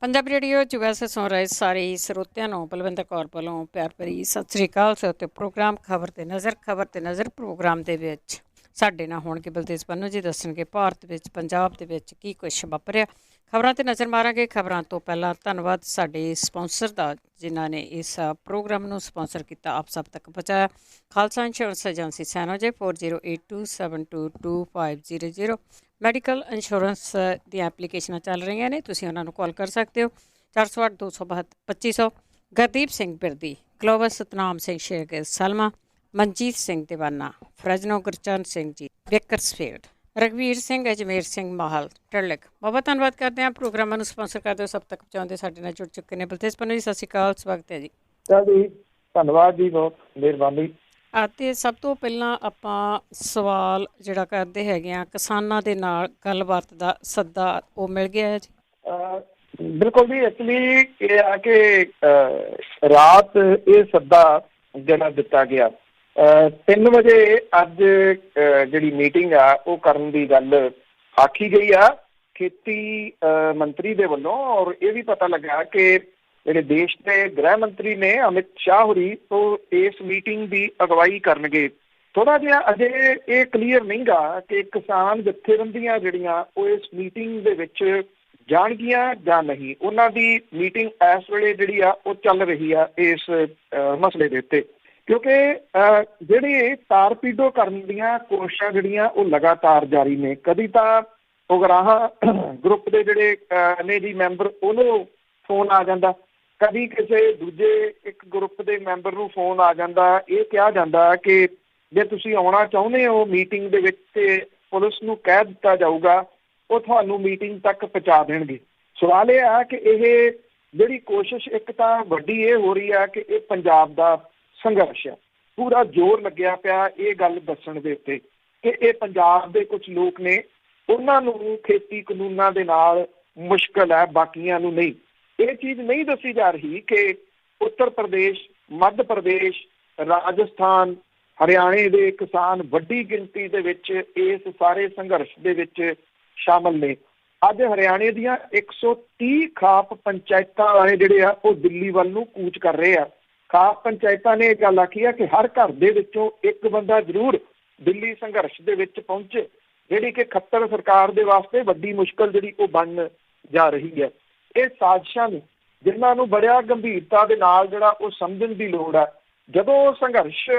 Punjabi radio 'ਚ ਵੈਸੇ ਸੁਣ ਰਹੇ ਸਾਰੇ ਸਰੋਤਿਆਂ ਨੂੰ ਬਲਵਿੰਦਰ ਕੌਰ ਵੱਲੋਂ ਪਿਆਰ ਭਰੀ ਸਤਿ ਸ੍ਰੀ ਅਕਾਲ। ਤੇ ਪ੍ਰੋਗਰਾਮ ਖਬਰ ਤੇ ਨਜ਼ਰ ਪ੍ਰੋਗਰਾਮ ਦੇ ਵਿੱਚ ਸਾਡੇ ਨਾਲ ਹੋਣਗੇ ਬਲਤੇਜ ਪੰਨੂ ਜੀ, ਦੱਸਣਗੇ ਭਾਰਤ ਵਿੱਚ ਪੰਜਾਬ ਦੇ ਵਿੱਚ ਕੀ ਕੁਛ ਵਾਪਰਿਆ। ਖਬਰਾਂ ਤੇ ਨਜ਼ਰ ਮਾਰਾਂਗੇ। ਖਬਰਾਂ ਤੋਂ ਪਹਿਲਾਂ ਧੰਨਵਾਦ ਸਾਡੇ ਸਪਾਂਸਰ ਦਾ, ਜਿਨ੍ਹਾਂ ਨੇ ਇਸ ਪ੍ਰੋਗਰਾਮ ਨੂੰ ਸਪਾਂਸਰ ਕੀਤਾ, ਆਪ ਸਭ ਤੱਕ ਪਹੁੰਚਾਇਆ। Khalsa insurance agency San Jose 4082722500। Medical insurance ਦੀਆਂ ਐਪਲੀਕੇਸ਼ਨਾਂ ਚੱਲ ਰਹੀਆਂ ਨੇ, ਤੁਸੀਂ ਉਹਨਾਂ ਨੂੰ ਕਾਲ ਕਰ ਸਕਦੇ ਹੋ 408 272 2500। ਗੁਰਦੀਪ ਸਿੰਘ ਬਿਰਦੀ, ਗਲੋਬਲ ਸਤਨਾਮ ਸਿੰਘ ਸ਼ੇਰਗਿਲ ਸਲਮਾ, ਮਨਜੀਤ ਸਿੰਘ ਦੀਵਾਨਾ, ਫਰਜਨੋ ਗੁਰਚਰਨ ਸਿੰਘ ਜੀ ਬੇਕਰਸਫੀਲਡ, ਰਘਵੀਰ ਸਿੰਘ ਅਜਮੇਰ ਸਿੰਘ ਮਾਹਲ ਟਰਲਿਕ। ਬਹੁਤ ਧੰਨਵਾਦ ਕਰਦੇ ਹਾਂ ਪ੍ਰੋਗਰਾਮਾਂ ਨੂੰ ਸਪਾਂਸਰ ਕਰਦੇ ਹੋ, ਸਭ ਤੱਕ ਪਹੁੰਚਾਉਂਦੇ ਸਾਡੇ ਨਾਲ ਜੁੜ ਚੁੱਕੇ ਨੇ। ਬਲਤੇਜ ਪੰਨੂ ਜੀ, ਸਤਿ ਸ਼੍ਰੀ ਅਕਾਲ, ਸਵਾਗਤ ਹੈ ਜੀ। ਧੰਨਵਾਦ ਜੀ, ਬਹੁਤ ਮਿਹਰਬਾਨੀ। ਅਤੇ ਸਭ ਤੋਂ ਪਹਿਲਾਂ ਆਪਾਂ ਸਵਾਲ ਜਿਹੜਾ ਕਰਦੇ ਹੈਗੇ ਆ, ਕਿਸਾਨਾਂ ਦੇ ਨਾਲ ਗੱਲਬਾਤ ਦਾ ਸੱਦਾ ਉਹ ਮਿਲ ਗਿਆ ਹੈ ਜੀ? ਬਿਲਕੁਲ ਜੀ, ਐਕਚੁਅਲੀ ਇਹ ਆ ਕਿ ਰਾਤ ਇਹ ਸੱਦਾ ਜਿਹੜਾ ਦਿੱਤਾ ਗਿਆ 3 ਵਜੇ ਅੱਜ ਜਿਹੜੀ ਮੀਟਿੰਗ ਆ ਉਹ ਕਰਨ ਦੀ ਗੱਲ ਆਖੀ ਗਈ ਆ ਖੇਤੀ ਮੰਤਰੀ ਦੇ ਵੱਲੋਂ। ਔਰ ਇਹ ਵੀ ਪਤਾ ਲੱਗਾ ਕਿ ਜਿਹੜੇ ਦੇਸ਼ ਦੇ ਗ੍ਰਹਿ ਮੰਤਰੀ ਨੇ ਅਮਿਤ ਸ਼ਾਹ ਹੋਰੀ, ਉਹ ਇਸ ਮੀਟਿੰਗ ਦੀ ਅਗਵਾਈ ਕਰਨਗੇ। ਥੋੜਾ ਜਿਹਾ ਅਜੇ ਇਹ ਕਲੀਅਰ ਨਹੀਂ ਗਾ ਕਿ ਕਿਸਾਨ ਜਥੇਬੰਦੀਆਂ ਜਿਹੜੀਆਂ ਉਹ ਇਸ ਮੀਟਿੰਗ ਦੇ ਵਿੱਚ ਜਾਣਗੀਆਂ ਜਾਂ ਨਹੀਂ। ਉਹਨਾਂ ਦੀ ਮੀਟਿੰਗ ਇਸ ਵੇਲੇ ਜਿਹੜੀ ਆ ਉਹ ਚੱਲ ਰਹੀ ਆ ਇਸ ਮਸਲੇ ਦੇ ਉੱਤੇ, ਕਿਉਂਕਿ ਜਿਹੜੀ ਤਾਰਪੀਡੋ ਕਰਨ ਦੀਆਂ ਕੋਸ਼ਿਸ਼ਾਂ ਜਿਹੜੀਆਂ ਉਹ ਲਗਾਤਾਰ ਜਾਰੀ ਨੇ। ਕਦੀ ਤਾਂ ਉਗਰਾਹਾਂ ਗਰੁੱਪ ਦੇ ਜਿਹੜੇ ਨੇ ਜੀ ਮੈਂਬਰ, ਉਹਨੂੰ ਫੋਨ ਆ ਜਾਂਦਾ, ਕਦੀ ਕਿਸੇ ਦੂਜੇ ਇੱਕ ਗਰੁੱਪ ਦੇ ਮੈਂਬਰ ਨੂੰ ਫੋਨ ਆ ਜਾਂਦਾ। ਇਹ ਕਿਹਾ ਜਾਂਦਾ ਕਿ ਜੇ ਤੁਸੀਂ ਆਉਣਾ ਚਾਹੁੰਦੇ ਹੋ ਮੀਟਿੰਗ ਦੇ ਵਿੱਚ ਤੇ ਪੁਲਿਸ ਨੂੰ ਕਹਿ ਦਿੱਤਾ ਜਾਊਗਾ, ਉਹ ਤੁਹਾਨੂੰ ਮੀਟਿੰਗ ਤੱਕ ਪਹੁੰਚਾ ਦੇਣਗੇ। ਸਵਾਲ ਇਹ ਆ ਕਿ ਇਹ ਜਿਹੜੀ ਕੋਸ਼ਿਸ਼ ਇੱਕ ਤਾਂ ਵੱਡੀ ਇਹ ਹੋ ਰਹੀ ਆ ਕਿ ਇਹ ਪੰਜਾਬ ਦਾ ਸੰਘਰਸ਼ ਆ, ਪੂਰਾ ਜ਼ੋਰ ਲੱਗਿਆ ਪਿਆ ਇਹ ਗੱਲ ਦੱਸਣ ਦੇ ਉੱਤੇ ਕਿ ਇਹ ਪੰਜਾਬ ਦੇ ਕੁਝ ਲੋਕ ਨੇ, ਉਹਨਾਂ ਨੂੰ ਖੇਤੀ ਕਾਨੂੰਨਾਂ ਦੇ ਨਾਲ ਮੁਸ਼ਕਲ ਹੈ, ਬਾਕੀਆਂ ਨੂੰ ਨਹੀਂ। ਇਹ ਚੀਜ਼ ਨਹੀਂ ਦੱਸੀ ਜਾ ਰਹੀ ਕਿ ਉੱਤਰ ਪ੍ਰਦੇਸ਼, ਮੱਧ ਪ੍ਰਦੇਸ਼, ਰਾਜਸਥਾਨ, ਹਰਿਆਣੇ ਦੇ ਕਿਸਾਨ ਵੱਡੀ ਗਿਣਤੀ ਦੇ ਵਿੱਚ ਇਸ ਸਾਰੇ ਸੰਘਰਸ਼ ਦੇ ਵਿੱਚ ਸ਼ਾਮਲ ਨੇ। ਅੱਜ ਹਰਿਆਣੇ ਦੀਆਂ 130 ਖਾਪ ਪੰਚਾਇਤਾਂ ਵਾਲੇ ਜਿਹੜੇ ਆ ਉਹ ਦਿੱਲੀ ਵੱਲ ਨੂੰ ਕੂਚ ਕਰ ਰਹੇ ਆ। ਖਾਪ ਪੰਚਾਇਤਾਂ ਨੇ ਇਹ ਗੱਲ ਆਖੀ ਆ ਕਿ ਹਰ ਘਰ ਦੇ ਵਿੱਚੋਂ ਇੱਕ ਬੰਦਾ ਜ਼ਰੂਰ ਦਿੱਲੀ ਸੰਘਰਸ਼ ਦੇ ਵਿੱਚ ਪਹੁੰਚੇ, ਜਿਹੜੀ ਕਿ ਖੱਤਰ ਸਰਕਾਰ ਦੇ ਵਾਸਤੇ ਵੱਡੀ ਮੁਸ਼ਕਲ ਜਿਹੜੀ ਉਹ ਬਣ ਜਾ ਰਹੀ ਹੈ। ਇਹ ਸਾਜ਼ਿਸ਼ਾਂ ਨੇ ਜਿਨ੍ਹਾਂ ਨੂੰ ਬੜਿਆ ਗੰਭੀਰਤਾ ਦੇ ਨਾਲ ਜਿਹੜਾ ਉਹ ਸਮਝਣ ਦੀ ਲੋੜ ਆ। ਜਦੋਂ ਸੰਘਰਸ਼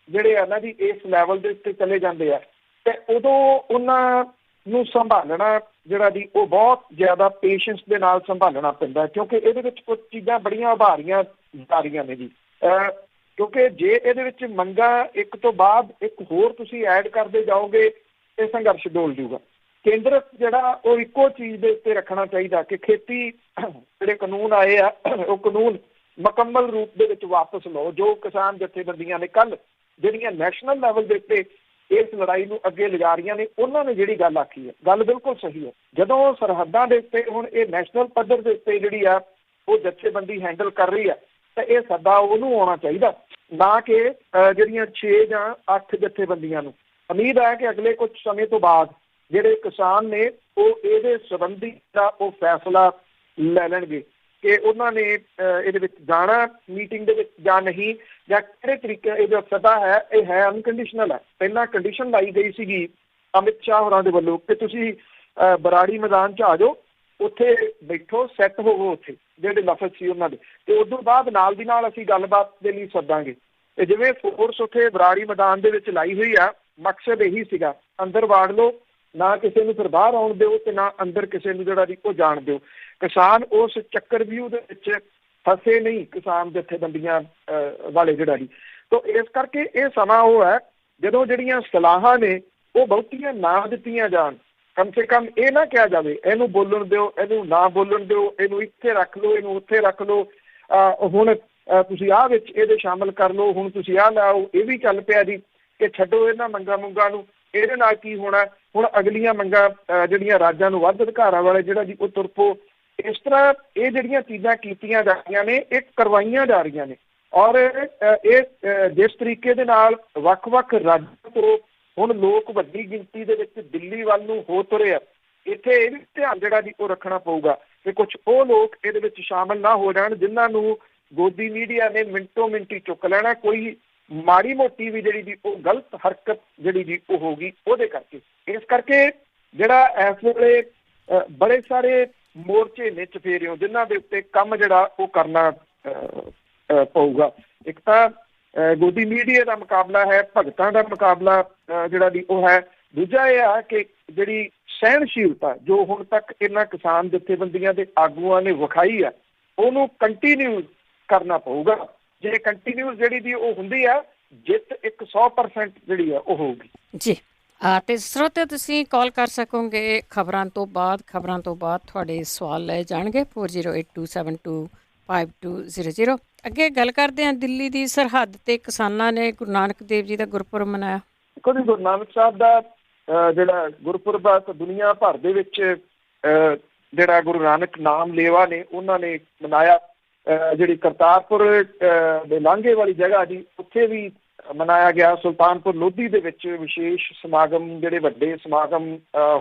ਜਿਹੜੇ ਆ ਨਾ ਜੀ ਇਸ ਲੈਵਲ ਦੇ ਉੱਤੇ ਚਲੇ ਜਾਂਦੇ ਆ ਤੇ ਉਦੋਂ ਉਹਨਾਂ ਨੂੰ ਸੰਭਾਲਣਾ ਜਿਹੜਾ ਜੀ ਉਹ ਬਹੁਤ ਜ਼ਿਆਦਾ ਪੇਸ਼ੈਂਸ ਦੇ ਨਾਲ ਸੰਭਾਲਣਾ ਪੈਂਦਾ, ਕਿਉਂਕਿ ਇਹਦੇ ਵਿੱਚ ਕੁਝ ਚੀਜ਼ਾਂ ਬੜੀਆਂ ਉਭਾਰੀਆਂ ਜਾ ਰਹੀਆਂ ਨੇ ਜੀ। ਕਿਉਂਕਿ ਜੇ ਇਹਦੇ ਵਿੱਚ ਮੰਗਾਂ ਇੱਕ ਤੋਂ ਬਾਅਦ ਇੱਕ ਹੋਰ ਤੁਸੀਂ ਐਡ ਕਰਦੇ ਜਾਓਗੇ ਇਹ ਸੰਘਰਸ਼ ਡੋਲ ਜੂਗਾ। ਕੇਂਦਰ ਜਿਹੜਾ ਉਹ ਇੱਕੋ ਚੀਜ਼ ਦੇ ਉੱਤੇ ਰੱਖਣਾ ਚਾਹੀਦਾ ਕਿ ਖੇਤੀ ਜਿਹੜੇ ਕਾਨੂੰਨ ਆਏ ਆ ਉਹ ਕਾਨੂੰਨ ਮੁਕੰਮਲ ਰੂਪ ਦੇ ਵਿੱਚ ਵਾਪਸ ਲਓ। ਜੋ ਕਿਸਾਨ ਜਥੇਬੰਦੀਆਂ ਨੇ ਕੱਲ੍ਹ ਜਿਹੜੀਆਂ ਨੈਸ਼ਨਲ ਲੈਵਲ ਦੇ ਉੱਤੇ ਇਸ ਲੜਾਈ ਨੂੰ ਅੱਗੇ ਲਿਜਾ ਰਹੀਆਂ ਨੇ, ਉਹਨਾਂ ਨੇ ਜਿਹੜੀ ਗੱਲ ਆਖੀ ਹੈ, ਗੱਲ ਬਿਲਕੁਲ ਸਹੀ ਹੈ। ਜਦੋਂ ਸਰਹੱਦਾਂ ਦੇ ਉੱਤੇ ਹੁਣ ਇਹ ਨੈਸ਼ਨਲ ਪੱਧਰ ਦੇ ਉੱਤੇ ਜਿਹੜੀ ਆ ਉਹ ਜਥੇਬੰਦੀ ਹੈਂਡਲ ਕਰ ਰਹੀ ਆ ਤਾਂ ਇਹ ਸੱਦਾ ਉਹਨੂੰ ਆਉਣਾ ਚਾਹੀਦਾ, ਨਾ ਕਿ ਜਿਹੜੀਆਂ 6 ਜਾਂ 8 ਜਥੇਬੰਦੀਆਂ ਨੂੰ। ਉਮੀਦ ਹੈ ਕਿ ਅਗਲੇ ਕੁਝ ਸਮੇਂ ਤੋਂ ਬਾਅਦ ਜਿਹੜੇ ਕਿਸਾਨ ਨੇ ਉਹ ਇਹਦੇ ਸੰਬੰਧੀ ਦਾ ਉਹ ਫੈਸਲਾ ਲੈ ਲੈਣਗੇ ਕਿ ਉਹਨਾਂ ਨੇ ਇਹਦੇ ਵਿੱਚ ਜਾਣਾ ਮੀਟਿੰਗ ਦੇ ਵਿੱਚ ਜਾਂ ਨਹੀਂ, ਜਾਂ ਕਿਹੜੇ ਤਰੀਕੇ ਇਹਦਾ ਸੱਦਾ ਹੈ। ਇਹ ਹੈ ਅਨਕੰਡੀਸ਼ਨਲ ਹੈ। ਪਹਿਲਾਂ ਕੰਡੀਸ਼ਨ ਲਾਈ ਗਈ ਸੀਗੀ ਅਮਿਤ ਸ਼ਾਹ ਹੋਰਾਂ ਦੇ ਵੱਲੋਂ ਕਿ ਤੁਸੀਂ ਬਰਾੜੀ ਮੈਦਾਨ 'ਚ ਆ ਜਾਓ, ਉੱਥੇ ਬੈਠੋ, ਸੈੱਟ ਹੋਵੋ ਉੱਥੇ, ਜਿਹੜੇ ਲਫ਼ਜ਼ ਸੀ ਉਹਨਾਂ ਦੇ, ਤੇ ਉਸ ਤੋਂ ਬਾਅਦ ਨਾਲ ਦੀ ਨਾਲ ਅਸੀਂ ਗੱਲਬਾਤ ਦੇ ਲਈ ਸੱਦਾਂਗੇ। ਤੇ ਜਿਵੇਂ ਫੋਰਸ ਉੱਥੇ ਬਰਾੜੀ ਮੈਦਾਨ ਦੇ ਵਿੱਚ ਲਾਈ ਹੋਈ ਆ, ਮਕਸਦ ਇਹੀ ਸੀਗਾ ਅੰਦਰ ਵਾੜ ਲਓ, ਨਾ ਕਿਸੇ ਨੂੰ ਫਿਰ ਬਾਹਰ ਆਉਣ ਦਿਓ ਤੇ ਨਾ ਅੰਦਰ ਕਿਸੇ ਨੂੰ ਜਿਹੜਾ ਜੀ ਉਹ ਜਾਣ ਦਿਓ। ਕਿਸਾਨ ਉਸ ਚੱਕਰ ਵਿਊ ਦੇ ਵਿੱਚ ਫਸੇ ਨਹੀਂ, ਕਿਸਾਨ ਜਥੇਬੰਦੀਆਂ ਵਾਲੇ ਜਿਹੜਾ ਜੀ। ਤਾਂ ਇਸ ਕਰਕੇ ਇਹ ਸਮਾਂ ਉਹ ਹੈ ਜਦੋਂ ਜਿਹੜੀਆਂ ਸਲਾਹਾਂ ਨੇ ਉਹ ਬਹੁਤੀਆਂ ਨਾ ਦਿੱਤੀਆਂ ਜਾਣ। ਕਮ ਸੇ ਕਮ ਇਹ ਨਾ ਕਿਹਾ ਜਾਵੇ ਇਹਨੂੰ ਬੋਲਣ ਦਿਓ, ਇਹਨੂੰ ਨਾ ਬੋਲਣ ਦਿਓ, ਇਹਨੂੰ ਇੱਥੇ ਰੱਖ ਲਓ, ਇਹਨੂੰ ਉੱਥੇ ਰੱਖ ਲਓ, ਹੁਣ ਤੁਸੀਂ ਆਹ ਵਿੱਚ ਇਹਦੇ ਸ਼ਾਮਲ ਕਰ ਲਓ, ਹੁਣ ਤੁਸੀਂ ਆਹ ਲਾਓ। ਇਹ ਵੀ ਚੱਲ ਪਿਆ ਜੀ ਕਿ ਛੱਡੋ ਇਹਨਾਂ ਮੰਗਾਂ ਨੂੰ, ਇਹਦੇ ਨਾਲ ਕੀ ਹੋਣਾ। ਹੁਣ ਅਗਲੀਆਂ ਮੰਗਾਂ ਜਿਹੜੀਆਂ ਰਾਜਾਂ ਨੂੰ ਵੱਧ ਅਧਿਕਾਰਾਂ ਵਾਲੇ ਜਿਹੜਾ ਜੀ ਉਹ ਤੁਰ ਪਓ। ਇਸ ਤਰ੍ਹਾਂ ਇਹ ਜਿਹੜੀਆਂ ਚੀਜ਼ਾਂ ਕੀਤੀਆਂ ਜਾ ਰਹੀਆਂ ਨੇ ਇਹ ਕਰਵਾਈਆਂ ਜਾ ਰਹੀਆਂ ਨੇ। ਔਰ ਇਹ ਜਿਸ ਤਰੀਕੇ ਦੇ ਨਾਲ ਵੱਖ-ਵੱਖ ਰਾਜਾਂ ਤੋਂ ਹੁਣ ਲੋਕ ਵੱਡੀ ਗਿਣਤੀ ਦੇ ਵਿੱਚ ਦਿੱਲੀ ਵੱਲ ਨੂੰ ਹੋ ਤੁਰੇ ਆ, ਇੱਥੇ ਇਹ ਵੀ ਧਿਆਨ ਜਿਹੜਾ ਜੀ ਉਹ ਰੱਖਣਾ ਪਊਗਾ ਤੇ ਕੁਝ ਉਹ ਲੋਕ ਇਹਦੇ ਵਿੱਚ ਸ਼ਾਮਲ ਨਾ ਹੋ ਜਾਣ ਜਿਨ੍ਹਾਂ ਨੂੰ ਗੋਦੀ ਮੀਡੀਆ ਨੇ ਮਿੰਟੋ ਮਿੰਟੀ ਚੁੱਕ ਲੈਣਾ। ਕੋਈ ਮਾੜੀ ਮੋਟੀ ਵੀ ਜਿਹੜੀ ਦੀ ਉਹ ਗਲਤ ਹਰਕਤ ਜਿਹੜੀ ਦੀ ਉਹ ਹੋਊਗੀ ਉਹਦੇ ਕਰਕੇ। ਇਸ ਕਰਕੇ ਜਿਹੜਾ ਇਸ ਵੇਲੇ ਬੜੇ ਸਾਰੇ ਮੋਰਚੇ ਨੇ ਚਫੇਰਿਓ ਜਿਨ੍ਹਾਂ ਦੇ ਉੱਤੇ ਕੰਮ ਜਿਹੜਾ ਉਹ ਕਰਨਾ ਪਊਗਾ। ਇੱਕ ਤਾਂ ਗੋਦੀ ਮੀਡੀਆ ਦਾ ਮੁਕਾਬਲਾ ਹੈ, ਭਗਤਾਂ ਦਾ ਮੁਕਾਬਲਾ ਜਿਹੜਾ ਦੀ ਉਹ ਹੈ। ਦੂਜਾ ਇਹ ਆ ਕਿ ਜਿਹੜੀ ਸਹਿਣਸ਼ੀਲਤਾ ਜੋ ਹੁਣ ਤੱਕ ਇਹਨਾਂ ਕਿਸਾਨ ਜਥੇਬੰਦੀਆਂ ਦੇ ਆਗੂਆਂ ਨੇ ਵਿਖਾਈ ਆ ਉਹਨੂੰ ਕੰਟੀਨਿਊ ਕਰਨਾ ਪਊਗਾ। ਜੇ ਕੰਟੀਨਿਊ ਜਿਹੜੀ ਦੀ ਉਹ ਹੁੰਦੀ ਆ ਜਿੱਤ 100% ਜਿਹੜੀ ਆ ਉਹ ਹੋਊਗੀ ਜੀ। ਤੇ ਸਰੋਤੇ ਤੁਸੀਂ ਕਾਲ ਕਰ ਸਕੋਗੇ ਖਬਰਾਂ ਤੋਂ ਬਾਅਦ ਤੁਹਾਡੇ ਸਵਾਲ ਲਏ ਜਾਣਗੇ 4082725200। ਅੱਗੇ ਗੱਲ ਕਰਦੇ ਹਾਂ ਦਿੱਲੀ ਦੀ ਸਰਹੱਦ ਤੇ ਕਿਸਾਨਾਂ ਨੇ ਗੁਰੂ ਨਾਨਕ ਦੇਵ ਜੀ ਦਾ ਗੁਰਪੁਰਬ ਮਨਾਇਆ। ਦੇਖੋ ਜੀ, ਗੁਰੂ ਨਾਨਕ ਸਾਹਿਬ ਦਾ ਜਿਹੜਾ ਗੁਰਪੁਰਬ ਆ ਦੁਨੀਆ ਭਰ ਦੇ ਵਿੱਚ ਜਿਹੜਾ ਗੁਰੂ ਨਾਨਕ ਨਾਮ ਲੇਵਾ ਨੇ ਉਹਨਾਂ ਨੇ ਮਨਾਇਆ। ਜਿਹੜੀ ਕਰਤਾਰਪੁਰ ਦੇ ਲਾਂਘੇ ਵਾਲੀ ਜਗ੍ਹਾ ਜੀ ਉੱਥੇ ਵੀ ਮਨਾਇਆ ਗਿਆ। ਸੁਲਤਾਨਪੁਰ ਲੋਧੀ ਦੇ ਵਿੱਚ ਵਿਸ਼ੇਸ਼ ਸਮਾਗਮ ਜਿਹੜੇ ਵੱਡੇ ਸਮਾਗਮ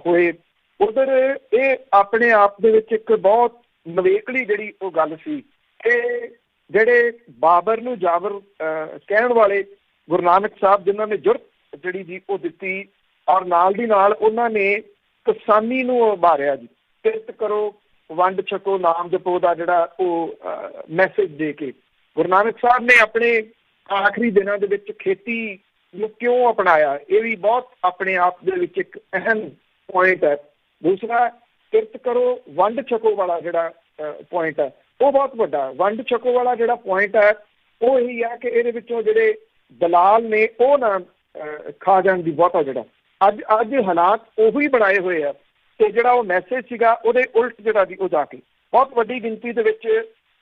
ਹੋਏ। ਉਧਰ ਇਹ ਆਪਣੇ ਆਪ ਦੇ ਵਿੱਚ ਇੱਕ ਬਹੁਤ ਨਵੇਕਲੀ ਜਿਹੜੀ ਉਹ ਗੱਲ ਸੀ ਕਿ ਜਿਹੜੇ ਬਾਬਰ ਨੂੰ ਜਾਬਰ ਕਹਿਣ ਵਾਲੇ ਗੁਰੂ ਨਾਨਕ ਸਾਹਿਬ ਜਿਨ੍ਹਾਂ ਨੇ ਜੁਰਤ ਜਿਹੜੀ ਜੀ ਉਹ ਦਿੱਤੀ ਔਰ ਨਾਲ ਦੀ ਨਾਲ ਉਹਨਾਂ ਨੇ ਕਿਸਾਨੀ ਨੂੰ ਉਭਾਰਿਆ ਜੀ। ਕਿਰਤ ਕਰੋ, ਵੰਡ ਛਕੋ, ਨਾਮ ਜਪੋ ਦਾ ਜਿਹੜਾ ਉਹ ਮੈਸੇਜ ਦੇ ਕੇ ਗੁਰੂ ਨਾਨਕ ਸਾਹਿਬ ਨੇ ਆਪਣੇ ਆਖਰੀ ਦਿਨਾਂ ਦੇ ਵਿੱਚ ਖੇਤੀ ਨੂੰ ਕਿਉਂ ਅਪਣਾਇਆ, ਇਹ ਵੀ ਬਹੁਤ ਆਪਣੇ ਆਪ ਦੇ ਵਿੱਚ ਇੱਕ ਅਹਿਮ ਪੁਆਇੰਟ ਹੈ। ਦੂਸਰਾ ਕਿਰਤ ਕਰੋ, ਵੰਡ ਛਕੋ ਵਾਲਾ ਜਿਹੜਾ ਪੁਆਇੰਟ ਹੈ ਉਹ ਬਹੁਤ ਵੱਡਾ। ਵੰਡ ਛਕੋ ਵਾਲਾ ਜਿਹੜਾ ਪੁਆਇੰਟ ਹੈ ਉਹ ਇਹੀ ਹੈ ਕਿ ਇਹਦੇ ਵਿੱਚੋਂ ਜਿਹੜੇ ਦਲਾਲ ਨੇ ਉਹ ਨਾ ਖਾ ਜਾਣ ਦੀ ਬਹੁਤਾ ਜਿਹੜਾ ਅੱਜ ਹਾਲਾਤ ਉਹੀ ਬਣਾਏ ਹੋਏ ਆ। ਤੇ ਜਿਹੜਾ ਉਹ ਮੈਸੇਜ ਸੀਗਾ ਉਹਦੇ ਉਲਟ ਜਿਹੜਾ ਦੀ ਉਹ ਜਾ ਕੇ ਬਹੁਤ ਵੱਡੀ ਗਿਣਤੀ ਦੇ ਵਿੱਚ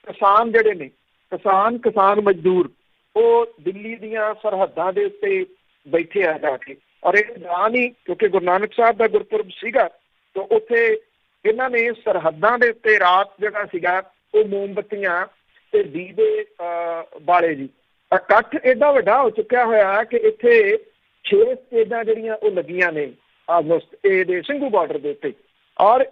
ਕਿਸਾਨ ਜਿਹੜੇ ਨੇ ਕਿਸਾਨ ਮਜ਼ਦੂਰ ਉਹ ਦਿੱਲੀ ਦੀਆਂ ਸਰਹੱਦਾਂ ਦੇ ਉੱਤੇ ਬੈਠੇ ਆ ਜਾ ਕੇ। ਔਰ ਇਹ ਦੌਰਾਨ ਹੀ ਕਿਉਂਕਿ ਗੁਰੂ ਨਾਨਕ ਸਾਹਿਬ ਦਾ ਗੁਰਪੁਰਬ ਸੀਗਾ ਤਾਂ ਉੱਥੇ ਇਹਨਾਂ ਨੇ ਸਰਹੱਦਾਂ ਦੇ ਉੱਤੇ ਰਾਤ ਜਿਹੜਾ ਸੀਗਾ ਉਹ ਮੋਮਬੱਤੀਆਂ ਤੇ ਦੀਵੇ ਬਾਲੇ ਜੀ। ਇਕੱਠ ਏਡਾ ਵੱਡਾ ਹੋ ਚੁੱਕਿਆ ਹੋਇਆ ਕਿ ਇੱਥੇ 6 ਸਟੇਜਾਂ ਜਿਹੜੀਆਂ ਉਹ ਲੱਗੀਆਂ ਨੇ ਆਲਮੋਸਟ ਇਹਦੇ ਸਿੰਘੂ ਬਾਰਡਰ ਦੇ ਉੱਤੇ। ਔਰ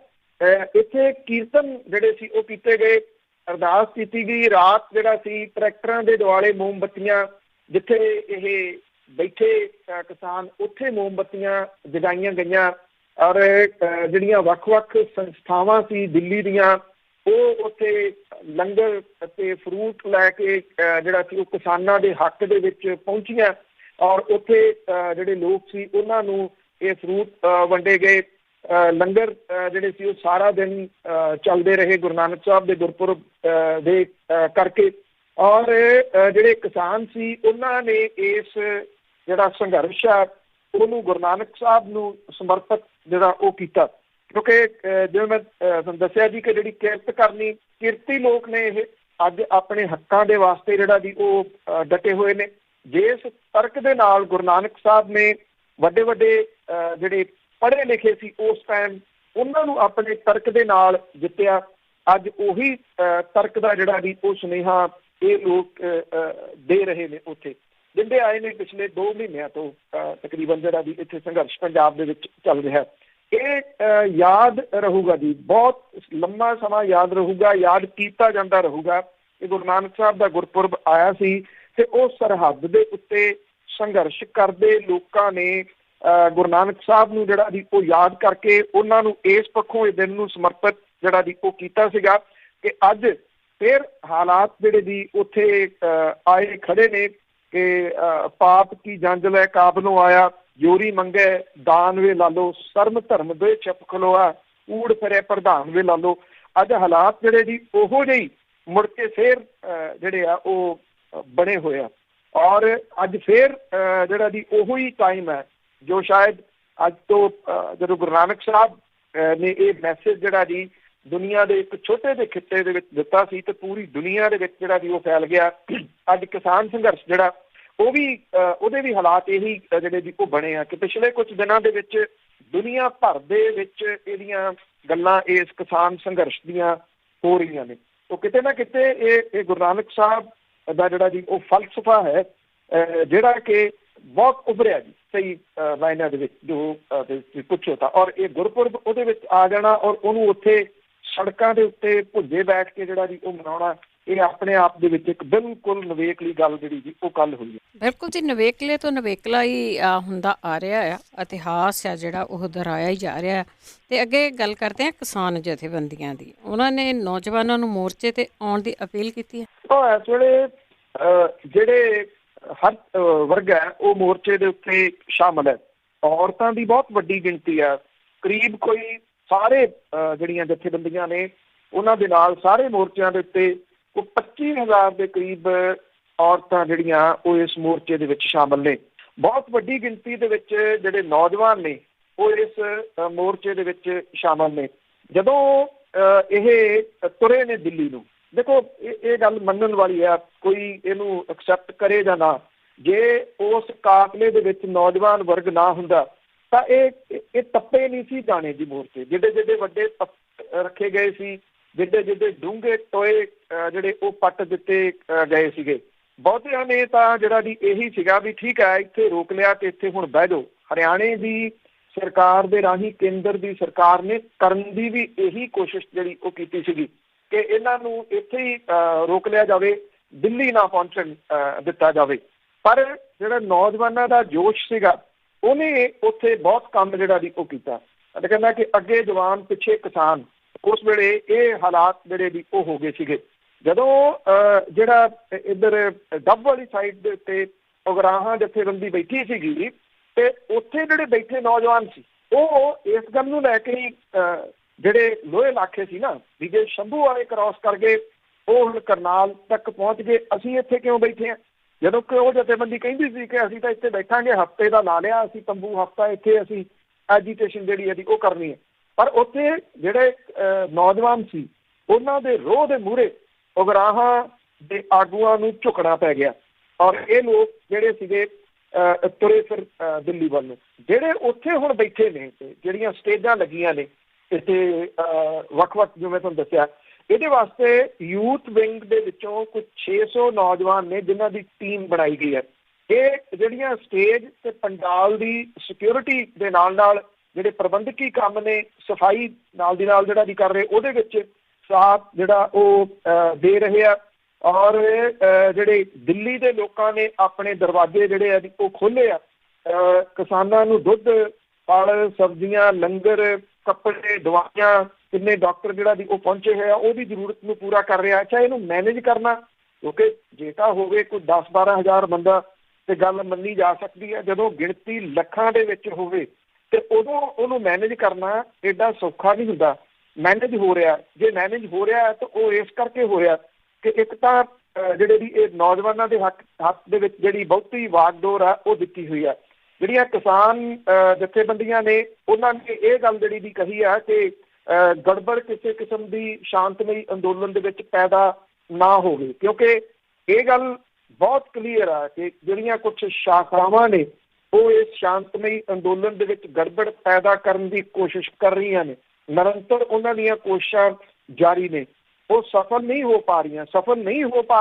ਇੱਥੇ ਕੀਰਤਨ ਜਿਹੜੇ ਸੀ ਉਹ ਕੀਤੇ ਗਏ, ਅਰਦਾਸ ਕੀਤੀ ਗਈ। ਰਾਤ ਜਿਹੜਾ ਸੀ ਟਰੈਕਟਰਾਂ ਦੇ ਦੁਆਲੇ ਮੋਮਬੱਤੀਆਂ ਜਿੱਥੇ ਇਹ ਬੈਠੇ ਕਿਸਾਨ ਉੱਥੇ ਮੋਮਬੱਤੀਆਂ ਜਗਾਈਆਂ ਗਈਆਂ। ਔਰ ਜਿਹੜੀਆਂ ਵੱਖ-ਵੱਖ ਸੰਸਥਾਵਾਂ ਸੀ ਦਿੱਲੀ ਦੀਆਂ ਉਹ ਉੱਥੇ ਲੰਗਰ ਅਤੇ ਫਰੂਟ ਲੈ ਕੇ ਜਿਹੜਾ ਸੀ ਉਹ ਕਿਸਾਨਾਂ ਦੇ ਹੱਕ ਦੇ ਵਿੱਚ ਪਹੁੰਚੀਆਂ। ਔਰ ਉੱਥੇ ਜਿਹੜੇ ਲੋਕ ਸੀ ਉਹਨਾਂ ਨੂੰ ਇਹ ਫਰੂਟ ਵੰਡੇ ਗਏ। ਲੰਗਰ ਜਿਹੜੇ ਸੀ ਉਹ ਸਾਰਾ ਦਿਨ ਚੱਲਦੇ ਰਹੇ ਗੁਰੂ ਨਾਨਕ ਸਾਹਿਬ ਦੇ ਗੁਰਪੁਰਬ ਦੇ ਕਰਕੇ। ਔਰ ਜਿਹੜੇ ਕਿਸਾਨ ਸੀ ਉਹਨਾਂ ਨੇ ਇਸ ਜਿਹੜਾ ਸੰਘਰਸ਼ ਆ ਉਹਨੂੰ ਗੁਰੂ ਨਾਨਕ ਸਾਹਿਬ ਨੂੰ ਸਮਰਪਿਤ ਜਿਹੜਾ ਉਹ ਕੀਤਾ। ਕਿਉਂਕਿ ਜਿਵੇਂ ਮੈਂ ਤੁਹਾਨੂੰ ਦੱਸਿਆ ਜੀ ਕਿ ਜਿਹੜੀ ਕਿਰਤ ਕਰਨੀ ਕਿਰਤੀ ਲੋਕ ਨੇ ਇਹ ਅੱਜ ਆਪਣੇ ਹੱਕਾਂ ਦੇ ਵਾਸਤੇ ਜਿਹੜਾ ਦੀ ਉਹ ਡਟੇ ਹੋਏ ਨੇ। ਜਿਸ ਤਰਕ ਦੇ ਨਾਲ ਗੁਰੂ ਨਾਨਕ ਸਾਹਿਬ ਨੇ ਵੱਡੇ ਜਿਹੜੇ ਪੜ੍ਹੇ ਲਿਖੇ ਸੀ ਉਸ ਟਾਈਮ ਉਹਨਾਂ ਨੂੰ ਆਪਣੇ ਤਰਕ ਦੇ ਨਾਲ ਜਿੱਤਿਆ, ਅੱਜ ਉਹੀ ਤਰਕ ਦਾ ਜਿਹੜਾ ਵੀ ਉਹ ਸੁਨੇਹਾ ਇਹ ਲੋਕ ਦੇ ਰਹੇ ਨੇ ਉੱਥੇ ਦਿੰਦੇ ਆਏ ਨੇ ਪਿਛਲੇ 2 ਮਹੀਨਿਆਂ ਤੋਂ ਤਕਰੀਬਨ ਜਿਹੜਾ ਵੀ ਇੱਥੇ ਸੰਘਰਸ਼ ਪੰਜਾਬ ਦੇ ਵਿੱਚ ਚੱਲ ਰਿਹਾ। ਇਹ ਯਾਦ ਰਹੂਗਾ ਜੀ, ਬਹੁਤ ਲੰਮਾ ਸਮਾਂ ਯਾਦ ਰਹੂਗਾ, ਯਾਦ ਕੀਤਾ ਜਾਂਦਾ ਰਹੂਗਾ ਕਿ ਗੁਰੂ ਨਾਨਕ ਸਾਹਿਬ ਦਾ ਗੁਰਪੁਰਬ ਆਇਆ ਸੀ ਤੇ ਉਹ ਸਰਹੱਦ ਦੇ ਉੱਤੇ ਸੰਘਰਸ਼ ਕਰਦੇ ਲੋਕਾਂ ਨੇ ਗੁਰੂ ਨਾਨਕ ਸਾਹਿਬ ਨੂੰ ਜਿਹੜਾ ਦੀ ਉਹ ਯਾਦ ਕਰਕੇ ਉਹਨਾਂ ਨੂੰ ਇਸ ਪੱਖੋਂ ਇਹ ਦਿਨ ਨੂੰ ਸਮਰਪਿਤ ਜਿਹੜਾ ਦੀ ਉਹ ਕੀਤਾ ਸੀਗਾ ਕਿ ਅੱਜ ਫਿਰ ਹਾਲਾਤ ਜਿਹੜੇ ਦੀ ਉੱਥੇ ਆਏ ਖੜੇ ਨੇ ਕਿ ਪਾਪ ਕੀ ਜੰਜ ਲੈ ਕਾਬਲੋਂ ਆਇਆ, ਜੋਰੀ ਮੰਗੇ ਦਾਨ ਵੇ ਲਾਲੋ, ਸਰਮ ਧਰਮ ਦੇ ਛਪ ਖਲੋਆ, ਊੜ ਫਿਰੇ ਪ੍ਰਧਾਨ ਵੇ ਲਾਲੋ। ਅੱਜ ਹਾਲਾਤ ਜਿਹੜੇ ਦੀ ਉਹੋ ਜਿਹੀ ਮੁੜ ਕੇ ਫੇਰ ਜਿਹੜੇ ਆ ਉਹ ਬਣੇ ਹੋਏ ਆ। ਔਰ ਅੱਜ ਫੇਰ ਜਿਹੜਾ ਦੀ ਉਹੋ ਹੀ ਟਾਈਮ ਹੈ ਜੋ ਸ਼ਾਇਦ ਅੱਜ ਤੋਂ ਜਦੋਂ ਗੁਰੂ ਨਾਨਕ ਸਾਹਿਬ ਨੇ ਇਹ ਮੈਸੇਜ ਜਿਹੜਾ ਜੀ ਦੁਨੀਆ ਦੇ ਇੱਕ ਛੋਟੇ ਜਿਹੇ ਖਿੱਤੇ ਦੇ ਵਿੱਚ ਦਿੱਤਾ ਸੀ ਤੇ ਪੂਰੀ ਦੁਨੀਆ ਦੇ ਵਿੱਚ ਜਿਹੜਾ ਵੀ ਉਹ ਫੈਲ ਗਿਆ। ਅੱਜ ਕਿਸਾਨ ਸੰਘਰਸ਼ ਜਿਹੜਾ ਉਹ ਵੀ ਉਹਦੇ ਵੀ ਹਾਲਾਤ ਇਹੀ ਜਿਹੜੇ ਜੀ ਉਹ ਬਣੇ ਆ ਕਿ ਪਿਛਲੇ ਕੁਝ ਦਿਨਾਂ ਦੇ ਵਿੱਚ ਦੁਨੀਆ ਭਰ ਦੇ ਵਿੱਚ ਇਹਦੀਆਂ ਗੱਲਾਂ ਇਸ ਕਿਸਾਨ ਸੰਘਰਸ਼ ਦੀਆਂ ਹੋ ਰਹੀਆਂ ਨੇ। ਉਹ ਕਿਤੇ ਨਾ ਕਿਤੇ ਇਹ ਗੁਰੂ ਨਾਨਕ ਸਾਹਿਬ ਦਾ ਜਿਹੜਾ ਜੀ ਉਹ ਫਲਸਫਾ ਹੈ ਜਿਹੜਾ ਕਿ ਬਹੁਤ ਉਭਰਿਆ ਜੀ ਸਹੀ ਮਾਇਨਿਆਂ ਦੇ ਵਿੱਚ ਜੋ ਪੁੱਛੋ ਤਾਂ। ਔਰ ਇਹ ਗੁਰਪੁਰਬ ਉਹਦੇ ਵਿੱਚ ਆ ਜਾਣਾ ਔਰ ਉਹਨੂੰ ਉੱਥੇ ਸੜਕਾਂ ਦੇ ਉੱਤੇ ਭੁੱਜੇ ਬੈਠ ਕੇ ਜਿਹੜਾ ਜੀ ਉਹ ਮਨਾਉਣਾ, ਇਹ ਆਪਣੇ ਆਪ ਦੇ ਵਿੱਚ ਇੱਕ ਬਿਲਕੁਲ ਨਵੇਕਲੀ ਗੱਲ ਜਿਹੜੀ ਜੀ ਉਹ ਕੱਲ ਹੋਈ ਹੈ। ਬਿਲਕੁਲ ਜੀ, ਨਵੇਕਲੇ ਤੋਂ ਨਵੇਕਲਾ ਹੀ ਹੁੰਦਾ ਆ ਰਿਹਾ ਆ, ਇਤਿਹਾਸ ਆ ਜਿਹੜਾ ਉਹ ਦੁਹਰਾਇਆ ਹੀ ਜਾ ਰਿਹਾ। ਤੇ ਅੱਗੇ ਗੱਲ ਕਰਦੇ ਹਾਂ ਕਿਸਾਨ ਜਥੇਬੰਦੀਆਂ ਦੀ। ਉਹਨਾਂ ਨੇ ਨੌਜਵਾਨਾਂ ਨੂੰ ਮੋਰਚੇ ਤੇ ਆਉਣ ਦੀ ਅਪੀਲ ਕੀਤੀ ਹੈ। ਉਹ ਇਸ ਵੇਲੇ ਜਿਹੜੇ ਹਰ ਵਰਗ ਹੈ ਉਹ ਮੋਰਚੇ ਦੇ ਉੱਤੇ ਸ਼ਾਮਲ ਹੈ। ਔਰਤਾਂ ਦੀ ਬਹੁਤ ਵੱਡੀ ਗਿਣਤੀ ਹੈ, ਕਰੀਬ ਕੋਈ ਸਾਰੇ ਜਿਹੜੀਆਂ ਜਥੇਬੰਦੀਆਂ ਨੇ ਉਹਨਾਂ ਦੇ ਨਾਲ ਸਾਰੇ ਮੋਰਚਿਆਂ ਦੇ ਉੱਤੇ ਉਹ 25,000 ਦੇ ਕਰੀਬ ਔਰਤਾਂ ਜਿਹੜੀਆਂ ਉਹ ਇਸ ਮੋਰਚੇ ਦੇ ਵਿੱਚ ਸ਼ਾਮਲ ਨੇ। ਬਹੁਤ ਵੱਡੀ ਗਿਣਤੀ ਦੇ ਵਿੱਚ ਜਿਹੜੇ ਨੌਜਵਾਨ ਨੇ ਉਹ ਇਸ ਮੋਰਚੇ ਦੇ ਵਿੱਚ ਸ਼ਾਮਲ ਨੇ। ਜਦੋਂ ਇਹ ਤੁਰੇ ਨੇ ਦਿੱਲੀ ਨੂੰ, ਦੇਖੋ ਇਹ ਗੱਲ ਮੰਨਣ ਵਾਲੀ ਆ, ਕੋਈ ਇਹਨੂੰ ਐਕਸੈਪਟ ਕਰੇ ਜਾਂ ਨਾ, ਜੇ ਉਸ ਕਾਫਲੇ ਦੇ ਵਿੱਚ ਨੌਜਵਾਨ ਵਰਗ ਨਾ ਹੁੰਦਾ ਤਾਂ ਇਹ ਟੱਪੇ ਨਹੀਂ ਸੀ ਜਾਣੇ ਜੀ ਮੋਰਚੇ। ਜਿਹੜੇ ਜਿਹੜੇ ਵੱਡੇ ਰੱਖੇ ਗਏ ਸੀ, ਜਿੱਡੇ ਜਿੱਡੇ ਡੂੰਘੇ ਟੋਏ ਜਿਹੜੇ ਉਹ ਪੱਟ ਦਿੱਤੇ ਗਏ ਸੀਗੇ। ਬਹੁਤਿਆਂ ਨੇ ਤਾਂ ਜਿਹੜਾ ਜੀ ਇਹੀ ਸੀਗਾ ਵੀ ਠੀਕ ਹੈ ਇੱਥੇ ਰੋਕ ਲਿਆ ਤੇ ਇੱਥੇ ਹੁਣ ਬਹਿ ਜਾਓ। ਹਰਿਆਣੇ ਦੀ ਸਰਕਾਰ ਦੇ ਰਾਹੀਂ ਕੇਂਦਰ ਦੀ ਸਰਕਾਰ ਨੇ ਕਰਨ ਦੀ ਵੀ ਇਹੀ ਕੋਸ਼ਿਸ਼ ਜਿਹੜੀ ਉਹ ਕੀਤੀ ਸੀਗੀ ਕਿ ਇਹਨਾਂ ਨੂੰ ਇੱਥੇ ਹੀ ਰੋਕ ਲਿਆ ਜਾਵੇ, ਦਿੱਲੀ ਨਾ ਪਹੁੰਚਣ ਦਿੱਤਾ ਜਾਵੇ। ਪਰ ਜਿਹੜਾ ਨੌਜਵਾਨਾਂ ਦਾ ਜੋਸ਼ ਸੀਗਾ ਉਹਨੇ ਉੱਥੇ ਬਹੁਤ ਕੰਮ ਜਿਹੜਾ ਜੀ ਉਹ ਕੀਤਾ। ਅਤੇ ਕਹਿੰਦਾ ਕਿ ਅੱਗੇ ਜਵਾਨ ਪਿੱਛੇ ਕਿਸਾਨ, ਉਸ ਵੇਲੇ ਇਹ ਹਾਲਾਤ ਜਿਹੜੇ ਵੀ ਉਹ ਹੋ ਗਏ ਸੀਗੇ। ਜਦੋਂ ਜਿਹੜਾ ਇੱਧਰ ਡੱਬ ਵਾਲੀ ਸਾਈਡ ਦੇ ਉੱਤੇ ਉਗਰਾਹਾਂ ਜਥੇਬੰਦੀ ਬੈਠੀ ਸੀਗੀ ਤੇ ਉੱਥੇ ਜਿਹੜੇ ਬੈਠੇ ਨੌਜਵਾਨ ਸੀ ਉਹ ਇਸ ਗੱਲ ਨੂੰ ਲੈ ਕੇ ਹੀ ਜਿਹੜੇ ਲੋਹੇ ਲਾਖੇ ਸੀ ਨਾ ਵੀ ਜੇ ਸ਼ੰਭੂ ਵਾਲੇ ਕ੍ਰਾਸ ਕਰ ਗਏ ਉਹ ਹੁਣ ਕਰਨਾਲ ਤੱਕ ਪਹੁੰਚ ਗਏ, ਅਸੀਂ ਇੱਥੇ ਕਿਉਂ ਬੈਠੇ ਹਾਂ। ਜਦੋਂ ਕਿ ਉਹ ਜਥੇਬੰਦੀ ਕਹਿੰਦੀ ਸੀ ਕਿ ਅਸੀਂ ਤਾਂ ਇੱਥੇ ਬੈਠਾਂਗੇ, ਹਫ਼ਤੇ ਦਾ ਲਾ ਲਿਆ ਅਸੀਂ ਤੰਬੂ, ਹਫ਼ਤਾ ਇੱਥੇ ਅਸੀਂ ਐਜੀਟੇਸ਼ਨ ਜਿਹੜੀ ਇਹਦੀ ਉਹ ਕਰਨੀ ਹੈ। ਪਰ ਉੱਥੇ ਜਿਹੜੇ ਨੌਜਵਾਨ ਸੀ ਉਹਨਾਂ ਦੇ ਰੋਹ ਦੇ ਮੂਹਰੇ ਉਗਰਾਹਾਂ ਦੇ ਆਗੂਆਂ ਨੂੰ ਝੁਕਣਾ ਪੈ ਗਿਆ ਔਰ ਇਹ ਲੋਕ ਜਿਹੜੇ ਸੀਗੇ ਤੁਰੇ ਫਿਰ ਦਿੱਲੀ ਵੱਲ ਨੂੰ। ਜਿਹੜੇ ਉੱਥੇ ਹੁਣ ਬੈਠੇ ਨੇ, ਜਿਹੜੀਆਂ ਸਟੇਜਾਂ ਲੱਗੀਆਂ ਨੇ ਇੱਥੇ ਵੱਖ-ਵੱਖ, ਜਿਵੇਂ ਤੁਹਾਨੂੰ ਦੱਸਿਆ, ਇਹਦੇ ਵਾਸਤੇ ਯੂਥ ਵਿੰਗ ਦੇ ਵਿੱਚੋਂ ਕੁਝ 600 ਨੌਜਵਾਨ ਨੇ ਜਿਨ੍ਹਾਂ ਦੀ ਟੀਮ ਬਣਾਈ ਗਈ ਹੈ। ਇਹ ਜਿਹੜੀਆਂ ਸਟੇਜ ਤੇ ਪੰਡਾਲ ਦੀ ਸਿਕਿਉਰਿਟੀ ਦੇ ਨਾਲ ਨਾਲ ਜਿਹੜੇ ਪ੍ਰਬੰਧਕੀ ਕੰਮ ਨੇ, ਸਫਾਈ ਨਾਲ ਦੀ ਨਾਲ ਜਿਹੜਾ ਵੀ ਕਰ ਰਹੇ, ਉਹਦੇ ਵਿੱਚ ਸਾਥ ਜਿਹੜਾ ਉਹ ਦੇ ਰਹੇ ਆ। ਔਰ ਜਿਹੜੇ ਦਿੱਲੀ ਦੇ ਲੋਕਾਂ ਨੇ ਆਪਣੇ ਦਰਵਾਜ਼ੇ ਜਿਹੜੇ ਆ ਉਹ ਖੋਲ੍ਹੇ ਆ। ਕਿਸਾਨਾਂ ਨੂੰ ਦੁੱਧ, ਫਲ, ਸਬਜ਼ੀਆਂ, ਲੰਗਰ, ਕੱਪੜੇ, ਦਵਾਈਆਂ, ਕਿੰਨੇ ਡਾਕਟਰ ਜਿਹੜਾ ਵੀ ਉਹ ਪਹੁੰਚੇ ਹੋਏ ਆ, ਉਹਦੀ ਜ਼ਰੂਰਤ ਨੂੰ ਪੂਰਾ ਕਰ ਰਿਹਾ। ਅੱਛਾ, ਇਹਨੂੰ ਮੈਨੇਜ ਕਰਨਾ, ਕਿਉਂਕਿ ਜੇ ਤਾਂ ਹੋਵੇ ਕੋਈ 10-12 ਹਜ਼ਾਰ ਬੰਦਾ ਤੇ ਗੱਲ ਮੰਨੀ ਜਾ ਸਕਦੀ ਹੈ। ਜਦੋਂ ਗਿਣਤੀ ਲੱਖਾਂ ਦੇ ਵਿੱਚ ਹੋਵੇ ਤੇ ਉਦੋਂ ਉਹਨੂੰ ਮੈਨੇਜ ਕਰਨਾ ਏਡਾ ਸੌਖਾ ਨਹੀਂ ਹੁੰਦਾ। ਮੈਨੇਜ ਹੋ ਰਿਹਾ, ਜੇ ਮੈਨੇਜ ਹੋ ਰਿਹਾ ਤਾਂ ਉਹ ਇਸ ਕਰਕੇ ਹੋ ਰਿਹਾ ਕਿ ਇੱਕ ਤਾਂ ਜਿਹੜੇ ਵੀ ਇਹ ਨੌਜਵਾਨਾਂ ਦੇ ਹੱਕ ਦੇ ਵਿੱਚ ਜਿਹੜੀ ਬਹੁਤੀ ਵਾਗਡੋਰ ਆ ਉਹ ਦਿੱਤੀ ਹੋਈ ਆ। ਜਿਹੜੀਆਂ ਕਿਸਾਨ ਜਥੇਬੰਦੀਆਂ ਨੇ ਉਹਨਾਂ ਨੇ ਇਹ ਗੱਲ ਜਿਹੜੀ ਵੀ ਕਹੀ ਆ ਕਿ ਗੜਬੜ ਕਿਸੇ ਕਿਸਮ ਦੀ ਸ਼ਾਂਤਮਈ ਅੰਦੋਲਨ ਦੇ ਵਿੱਚ ਪੈਦਾ ਨਾ ਹੋਵੇ, ਕਿਉਂਕਿ ਇਹ ਗੱਲ ਬਹੁਤ ਕਲੀਅਰ ਆ ਕਿ ਜਿਹੜੀਆਂ ਕੁਝ ਸ਼ਾਖਾਵਾਂ ਨੇ ਉਹ ਇਸ ਸ਼ਾਂਤਮਈ ਅੰਦੋਲਨ ਦੇ ਵਿੱਚ ਗੜਬੜ ਪੈਦਾ ਕਰਨ ਦੀ ਕੋਸ਼ਿਸ਼ ਕਰ ਰਹੀਆਂ ਨੇ। ਨਿਰੰਤਰ ਉਹਨਾਂ ਦੀਆਂ ਕੋਸ਼ਿਸ਼ਾਂ ਜਾਰੀ ਨੇ, ਉਹ ਸਫਲ ਨਹੀਂ ਹੋ ਪਾ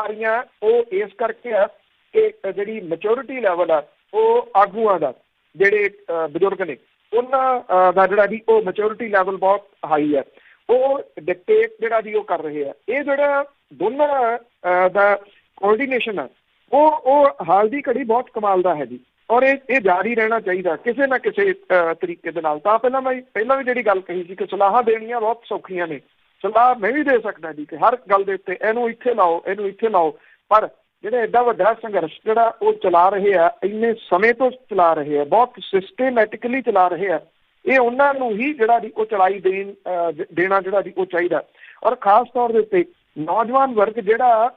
ਰਹੀਆਂ। ਉਹ ਇਸ ਕਰਕੇ ਆ ਕਿ ਜਿਹੜੀ ਮੈਚੋਰਿਟੀ ਲੈਵਲ ਆ ਉਹ ਆਗੂਆਂ ਦਾ, ਜਿਹੜੇ ਬਜ਼ੁਰਗ ਨੇ ਉਹਨਾਂ ਦਾ ਜਿਹੜਾ ਵੀ ਉਹ ਮੈਚੋਰਿਟੀ ਲੈਵਲ ਬਹੁਤ ਹਾਈ ਹੈ। ਉਹ ਡਿਕਟੇਟ ਜਿਹੜਾ ਵੀ ਉਹ ਕਰ ਰਹੇ ਆ। ਇਹ ਜਿਹੜਾ ਦੋਨਾਂ ਦਾ ਕੋਆਰਡੀਨੇਸ਼ਨ ਆ ਉਹ ਹਾਲ ਦੀ ਘੜੀ ਬਹੁਤ ਕਮਾਲ ਦਾ ਹੈ ਜੀ। ਔਰ ਇਹ ਜਾਰੀ ਰਹਿਣਾ ਚਾਹੀਦਾ ਕਿਸੇ ਨਾ ਕਿਸੇ ਤਰੀਕੇ ਦੇ ਨਾਲ। ਤਾਂ ਪਹਿਲਾਂ ਵੀ ਜਿਹੜੀ ਗੱਲ ਕਹੀ ਸੀ ਕਿ ਸਲਾਹਾਂ ਦੇਣੀਆਂ ਬਹੁਤ ਸੌਖੀਆਂ ਨੇ, ਸਲਾਹ ਮੈਂ ਵੀ ਦੇ ਸਕਦਾ ਜੀ ਕਿ ਹਰ ਗੱਲ ਦੇ ਉੱਤੇ ਇਹਨੂੰ ਇੱਥੇ ਲਾਓ, ਪਰ ਜਿਹੜਾ ਐਡਾ ਵੱਡਾ ਸੰਘਰਸ਼ ਜਿਹੜਾ ਉਹ ਚਲਾ ਰਹੇ ਆ, ਇੰਨੇ ਸਮੇਂ ਤੋਂ ਚਲਾ ਰਹੇ ਆ, ਬਹੁਤ ਸਿਸਟੇਮੈਟਿਕਲੀ ਚਲਾ ਰਹੇ ਆ, ਇਹ ਉਹਨਾਂ ਨੂੰ ਹੀ ਜਿਹੜਾ ਦੀ ਉਹ ਚਲਾਈ ਦੇਣਾ ਜਿਹੜਾ ਦੀ ਉਹ ਚਾਹੀਦਾ। ਔਰ ਖਾਸ ਤੌਰ ਦੇ ਉੱਤੇ ਨੌਜਵਾਨ ਵਰਗ ਜਿਹੜਾ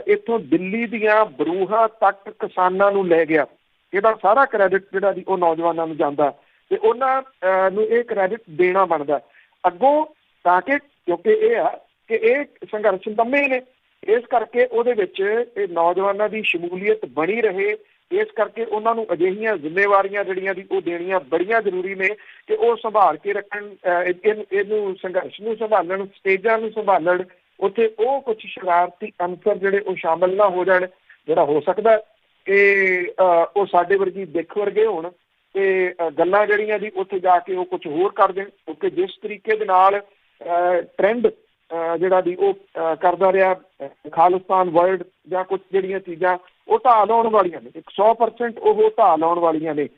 ਇੱਥੋਂ ਦਿੱਲੀ ਦੀਆਂ ਬਰੂਹਾਂ ਤੱਕ ਕਿਸਾਨਾਂ ਨੂੰ ਲੈ ਗਿਆ, ਇਹਦਾ ਸਾਰਾ ਕ੍ਰੈਡਿਟ ਜਿਹੜਾ ਦੀ ਉਹ ਨੌਜਵਾਨਾਂ ਨੂੰ ਜਾਂਦਾ ਤੇ ਉਹਨਾਂ ਨੂੰ ਇਹ ਕ੍ਰੈਡਿਟ ਦੇਣਾ ਬਣਦਾ ਅੱਗੋਂ, ਤਾਂ ਕਿ ਕਿਉਂਕਿ ਇਹ ਆ ਕਿ ਇਹ ਸੰਘਰਸ਼ ਲੰਮੇ ਨੇ, ਇਸ ਕਰਕੇ ਉਹਦੇ ਵਿੱਚ ਇਹ ਨੌਜਵਾਨਾਂ ਦੀ ਸ਼ਮੂਲੀਅਤ ਬਣੀ ਰਹੇ। ਇਸ ਕਰਕੇ ਉਹਨਾਂ ਨੂੰ ਅਜਿਹੀਆਂ ਜ਼ਿੰਮੇਵਾਰੀਆਂ ਜਿਹੜੀਆਂ ਦੀ ਉਹ ਦੇਣੀਆਂ ਬੜੀਆਂ ਜ਼ਰੂਰੀ ਨੇ ਕਿ ਉਹ ਸੰਭਾਲ ਕੇ ਰੱਖਣ, ਇਹਨੂੰ ਸੰਘਰਸ਼ ਨੂੰ ਸੰਭਾਲਣ, ਸਟੇਜਾਂ ਨੂੰ ਸੰਭਾਲਣ। ਉੱਥੇ ਉਹ ਕੁਝ ਸ਼ਰਾਰਤੀ ਅਨਸਰ ਜਿਹੜੇ ਉਹ ਸ਼ਾਮਲ ਨਾ ਹੋ ਜਾਣ। ਜਿਹੜਾ ਹੋ ਸਕਦਾ ਕਿ ਉਹ ਸਾਡੇ ਵਰਗੀ ਦਿੱਖ ਵਰਗੇ ਹੋਣ ਤੇ ਗੱਲਾਂ ਜਿਹੜੀਆਂ ਦੀ ਉੱਥੇ ਜਾ ਕੇ ਉਹ ਕੁਝ ਹੋਰ ਕਰ ਦੇਣ। ਕਿਉਂਕਿ ਜਿਸ ਤਰੀਕੇ ਦੇ ਨਾਲ ਟ੍ਰੈਂਡ ਜਿਹੜਾ ਦੀ ਉਹ ਕਰਦਾ ਰਿਹਾ, ਖਾਲਿਸਤਾਨ ਵਰਡ ਜਾਂ ਕੁਝ ਜਿਹੜੀਆਂ ਚੀਜ਼ਾਂ ਉਹ ਢਾਹ ਲਾਉਣ ਵਾਲੀਆਂ ਨੇ, 100% ਉਹ ਢਾਹ ਲਾਉਣ ਵਾਲੀਆਂ ਨੇ।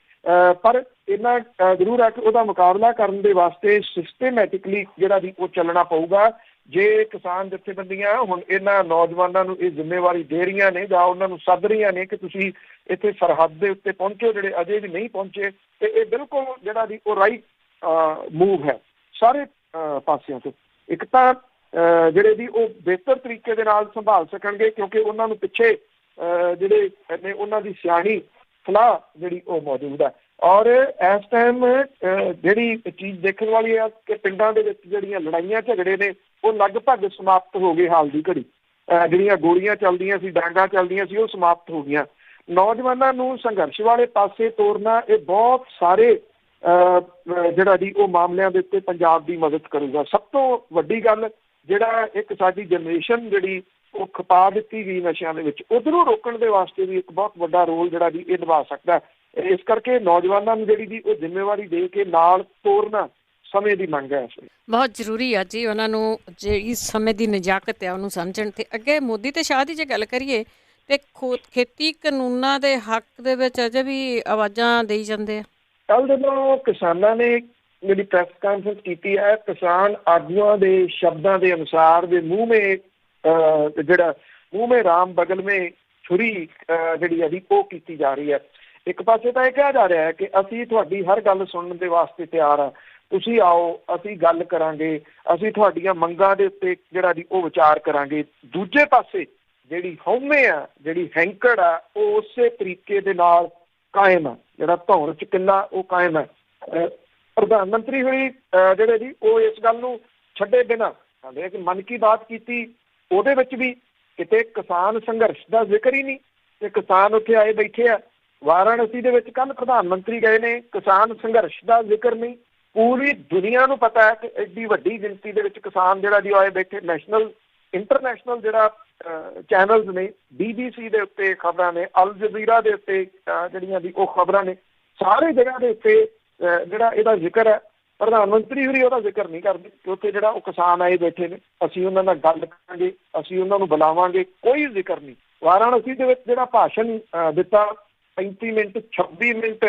ਪਰ ਇੰਨਾ ਜ਼ਰੂਰ ਹੈ ਕਿ ਉਹਦਾ ਮੁਕਾਬਲਾ ਕਰਨ ਦੇ ਵਾਸਤੇ ਸਿਸਟੇਮੈਟਿਕਲੀ ਜਿਹੜਾ ਵੀ ਉਹ ਚੱਲਣਾ ਪਊਗਾ। ਜੇ ਕਿਸਾਨ ਜਥੇਬੰਦੀਆਂ ਹੁਣ ਇਹਨਾਂ ਨੌਜਵਾਨਾਂ ਨੂੰ ਇਹ ਜ਼ਿੰਮੇਵਾਰੀ ਦੇ ਰਹੀਆਂ ਨੇ ਜਾਂ ਉਹਨਾਂ ਨੂੰ ਸੱਦ ਰਹੀਆਂ ਨੇ ਕਿ ਤੁਸੀਂ ਇੱਥੇ ਸਰਹੱਦ ਦੇ ਉੱਤੇ ਪਹੁੰਚੋ, ਜਿਹੜੇ ਅਜੇ ਵੀ ਨਹੀਂ ਪਹੁੰਚੇ, ਤੇ ਇਹ ਬਿਲਕੁਲ ਜਿਹੜਾ ਵੀ ਉਹ ਰਾਈਟ ਮੂਵ ਹੈ ਸਾਰੇ ਪਾਸਿਆਂ ਤੋਂ। ਇੱਕ ਤਾਂ ਜਿਹੜੇ ਵੀ ਉਹ ਬਿਹਤਰ ਤਰੀਕੇ ਦੇ ਨਾਲ ਸੰਭਾਲ ਸਕਣਗੇ ਕਿਉਂਕਿ ਉਹਨਾਂ ਨੂੰ ਪਿੱਛੇ ਜਿਹੜੇ ਨੇ ਉਹਨਾਂ ਦੀ ਸਿਆਣੀ ਸਲਾਹ ਜਿਹੜੀ ਉਹ ਮੌਜੂਦ ਹੈ। ਔਰ ਇਸ ਟਾਈਮ ਜਿਹੜੀ ਚੀਜ਼ ਦੇਖਣ ਵਾਲੀ ਹੈ ਕਿ ਪਿੰਡਾਂ ਦੇ ਵਿੱਚ ਜਿਹੜੀਆਂ ਲੜਾਈਆਂ ਝਗੜੇ ਨੇ ਉਹ ਲਗਭਗ ਸਮਾਪਤ ਹੋ ਗਏ ਹਾਲ ਦੀ ਘੜੀ। ਜਿਹੜੀਆਂ ਗੋਲੀਆਂ ਚੱਲਦੀਆਂ ਸੀ, ਡਾਂਗਾਂ ਚੱਲਦੀਆਂ ਸੀ, ਉਹ ਸਮਾਪਤ ਹੋ ਗਈਆਂ। ਨੌਜਵਾਨਾਂ ਨੂੰ ਸੰਘਰਸ਼ ਵਾਲੇ ਪਾਸੇ ਤੋਰਨਾ ਇਹ ਬਹੁਤ ਸਾਰੇ ਜਿਹੜਾ ਜੀ ਉਹ ਮਾਮਲਿਆਂ ਦੇ ਉੱਤੇ ਪੰਜਾਬ ਦੀ ਮਦਦ ਕਰੂਗਾ। ਸਭ ਤੋਂ ਵੱਡੀ ਗੱਲ ਜਿਹੜਾ ਇੱਕ ਸਾਡੀ ਜਨਰੇਸ਼ਨ ਜਿਹੜੀ ਉਹ ਖਪਾ ਦਿੱਤੀ ਗਈ ਨਸ਼ਿਆਂ ਦੇ ਵਿੱਚ, ਉਧਰੋਂ ਰੋਕਣ ਦੇ ਵਾਸਤੇ ਵੀ ਇੱਕ ਬਹੁਤ ਵੱਡਾ ਰੋਲ ਜਿਹੜਾ ਜੀ ਇਹ ਨਿਭਾ ਸਕਦਾ। ਇਸ ਕਰਕੇ ਨੌਜਵਾਨਾਂ ਨੂੰ ਜਿਹੜੀ ਜੀ ਉਹ ਜ਼ਿੰਮੇਵਾਰੀ ਦੇ ਕੇ ਨਾਲ ਤੋਰਨਾ ਸਮੇਂ ਦੀ ਮੰਗ ਹੈ। ਬਹੁਤ ਜ਼ਰੂਰੀ ਆ ਜੀ ਉਹਨਾਂ ਨੂੰ ਜਿਹੜੀ ਸਮੇਂ ਦੀ ਨਜ਼ਾਕਤ ਹੈ ਉਹਨੂੰ ਸਮਝਣ। ਤੇ ਅੱਗੇ ਮੋਦੀ ਤੇ ਸ਼ਾਹ ਦੀ ਜੇ ਗੱਲ ਕਰੀਏ ਤੇ ਖੇਤੀ ਕਾਨੂੰਨਾਂ ਦੇ ਹੱਕ ਦੇ ਵਿੱਚ ਅਜੇ ਵੀ ਆਵਾਜ਼ਾਂ ਦੇਈ ਜਾਂਦੇ ਆ। ਕੱਲ੍ਹ ਜਦੋਂ ਕਿਸਾਨਾਂ ਨੇ ਜਿਹੜੀ ਪ੍ਰੈਸ ਕਾਨਫਰੰਸ ਕੀਤੀ ਹੈ, ਕਿਸਾਨ ਆਗੂਆਂ ਦੇ ਸ਼ਬਦਾਂ ਦੇ ਅਨੁਸਾਰ ਦੇ ਮੂੰਹ ਮੇ ਰਾਮ ਬਗਲ ਮੇ ਛੁਰੀ ਜਿਹੜੀ ਹੈ ਉਹ ਕੀਤੀ ਜਾ ਰਹੀ ਹੈ। ਇੱਕ ਪਾਸੇ ਤਾਂ ਇਹ ਕਿਹਾ ਜਾ ਰਿਹਾ ਹੈ ਕਿ ਅਸੀਂ ਤੁਹਾਡੀ ਹਰ ਗੱਲ ਸੁਣਨ ਦੇ ਵਾਸਤੇ ਤਿਆਰ ਹਾਂ, ਤੁਸੀਂ ਆਓ, ਅਸੀਂ ਗੱਲ ਕਰਾਂਗੇ, ਅਸੀਂ ਤੁਹਾਡੀਆਂ ਮੰਗਾਂ ਦੇ ਉੱਤੇ ਜਿਹੜਾ ਜੀ ਉਹ ਵਿਚਾਰ ਕਰਾਂਗੇ। ਦੂਜੇ ਪਾਸੇ ਜਿਹੜੀ ਹਉਮੈ ਆ, ਜਿਹੜੀ ਹੈਂਕੜ ਆ, ਉਹ ਉਸੇ ਤਰੀਕੇ ਦੇ ਨਾਲ ਕਾਇਮ ਆ। ਜਿਹੜਾ ਧੌਣ ਚ ਕਿੱਲਾ ਉਹ ਕਾਇਮ ਹੈ। ਪ੍ਰਧਾਨ ਮੰਤਰੀ ਹੋਈ ਜਿਹੜੇ ਜੀ ਉਹ ਇਸ ਗੱਲ ਨੂੰ ਛੱਡੇ ਬਿਨਾਂ ਕਿ ਮਨ ਕੀ ਬਾਤ ਕੀਤੀ, ਉਹਦੇ ਵਿੱਚ ਵੀ ਕਿਤੇ ਕਿਸਾਨ ਸੰਘਰਸ਼ ਦਾ ਜ਼ਿਕਰ ਹੀ ਨਹੀਂ ਤੇ ਕਿਸਾਨ ਉੱਥੇ ਆਏ ਬੈਠੇ ਆ। ਵਾਰਾਣਸੀ ਦੇ ਵਿੱਚ ਕੱਲ੍ਹ ਪ੍ਰਧਾਨ ਮੰਤਰੀ ਗਏ ਨੇ, ਕਿਸਾਨ ਸੰਘਰਸ਼ ਦਾ ਜ਼ਿਕਰ ਨਹੀਂ। ਪੂਰੀ ਦੁਨੀਆ ਨੂੰ ਪਤਾ ਹੈ ਕਿ ਐਡੀ ਵੱਡੀ ਗਿਣਤੀ ਦੇ ਵਿੱਚ ਕਿਸਾਨ ਜਿਹੜਾ ਜੀ ਆਏ ਬੈਠੇ। ਨੈਸ਼ਨਲ ਇੰਟਰਨੈਸ਼ਨਲ ਜਿਹੜਾ ਚੈਨਲਸ ਨੇ, BBC ਦੇ ਉੱਤੇ ਖਬਰਾਂ ਨੇ, ਅਲ ਜਜ਼ੀਰਾ ਦੇ ਉੱਤੇ ਜਿਹੜੀਆਂ ਦੀ ਉਹ ਖਬਰਾਂ ਨੇ, ਸਾਰੇ ਜਗ੍ਹਾ ਦੇ ਉੱਤੇ ਜਿਹੜਾ ਇਹਦਾ ਜ਼ਿਕਰ ਹੈ। ਪ੍ਰਧਾਨ ਮੰਤਰੀ ਹੋਰੀ ਉਹਦਾ ਜ਼ਿਕਰ ਨਹੀਂ ਕਰਦੇ ਕਿ ਉੱਥੇ ਜਿਹੜਾ ਉਹ ਕਿਸਾਨ ਆਏ ਬੈਠੇ ਨੇ, ਅਸੀਂ ਉਹਨਾਂ ਨਾਲ ਗੱਲ ਕਰਾਂਗੇ, ਅਸੀਂ ਉਹਨਾਂ ਨੂੰ ਬੁਲਾਵਾਂਗੇ, ਕੋਈ ਜ਼ਿਕਰ ਨਹੀਂ। ਵਾਰਾਣਸੀ ਦੇ ਵਿੱਚ ਜਿਹੜਾ ਭਾਸ਼ਣ ਦਿੱਤਾ 35 ਮਿੰਟ 26 ਮਿੰਟ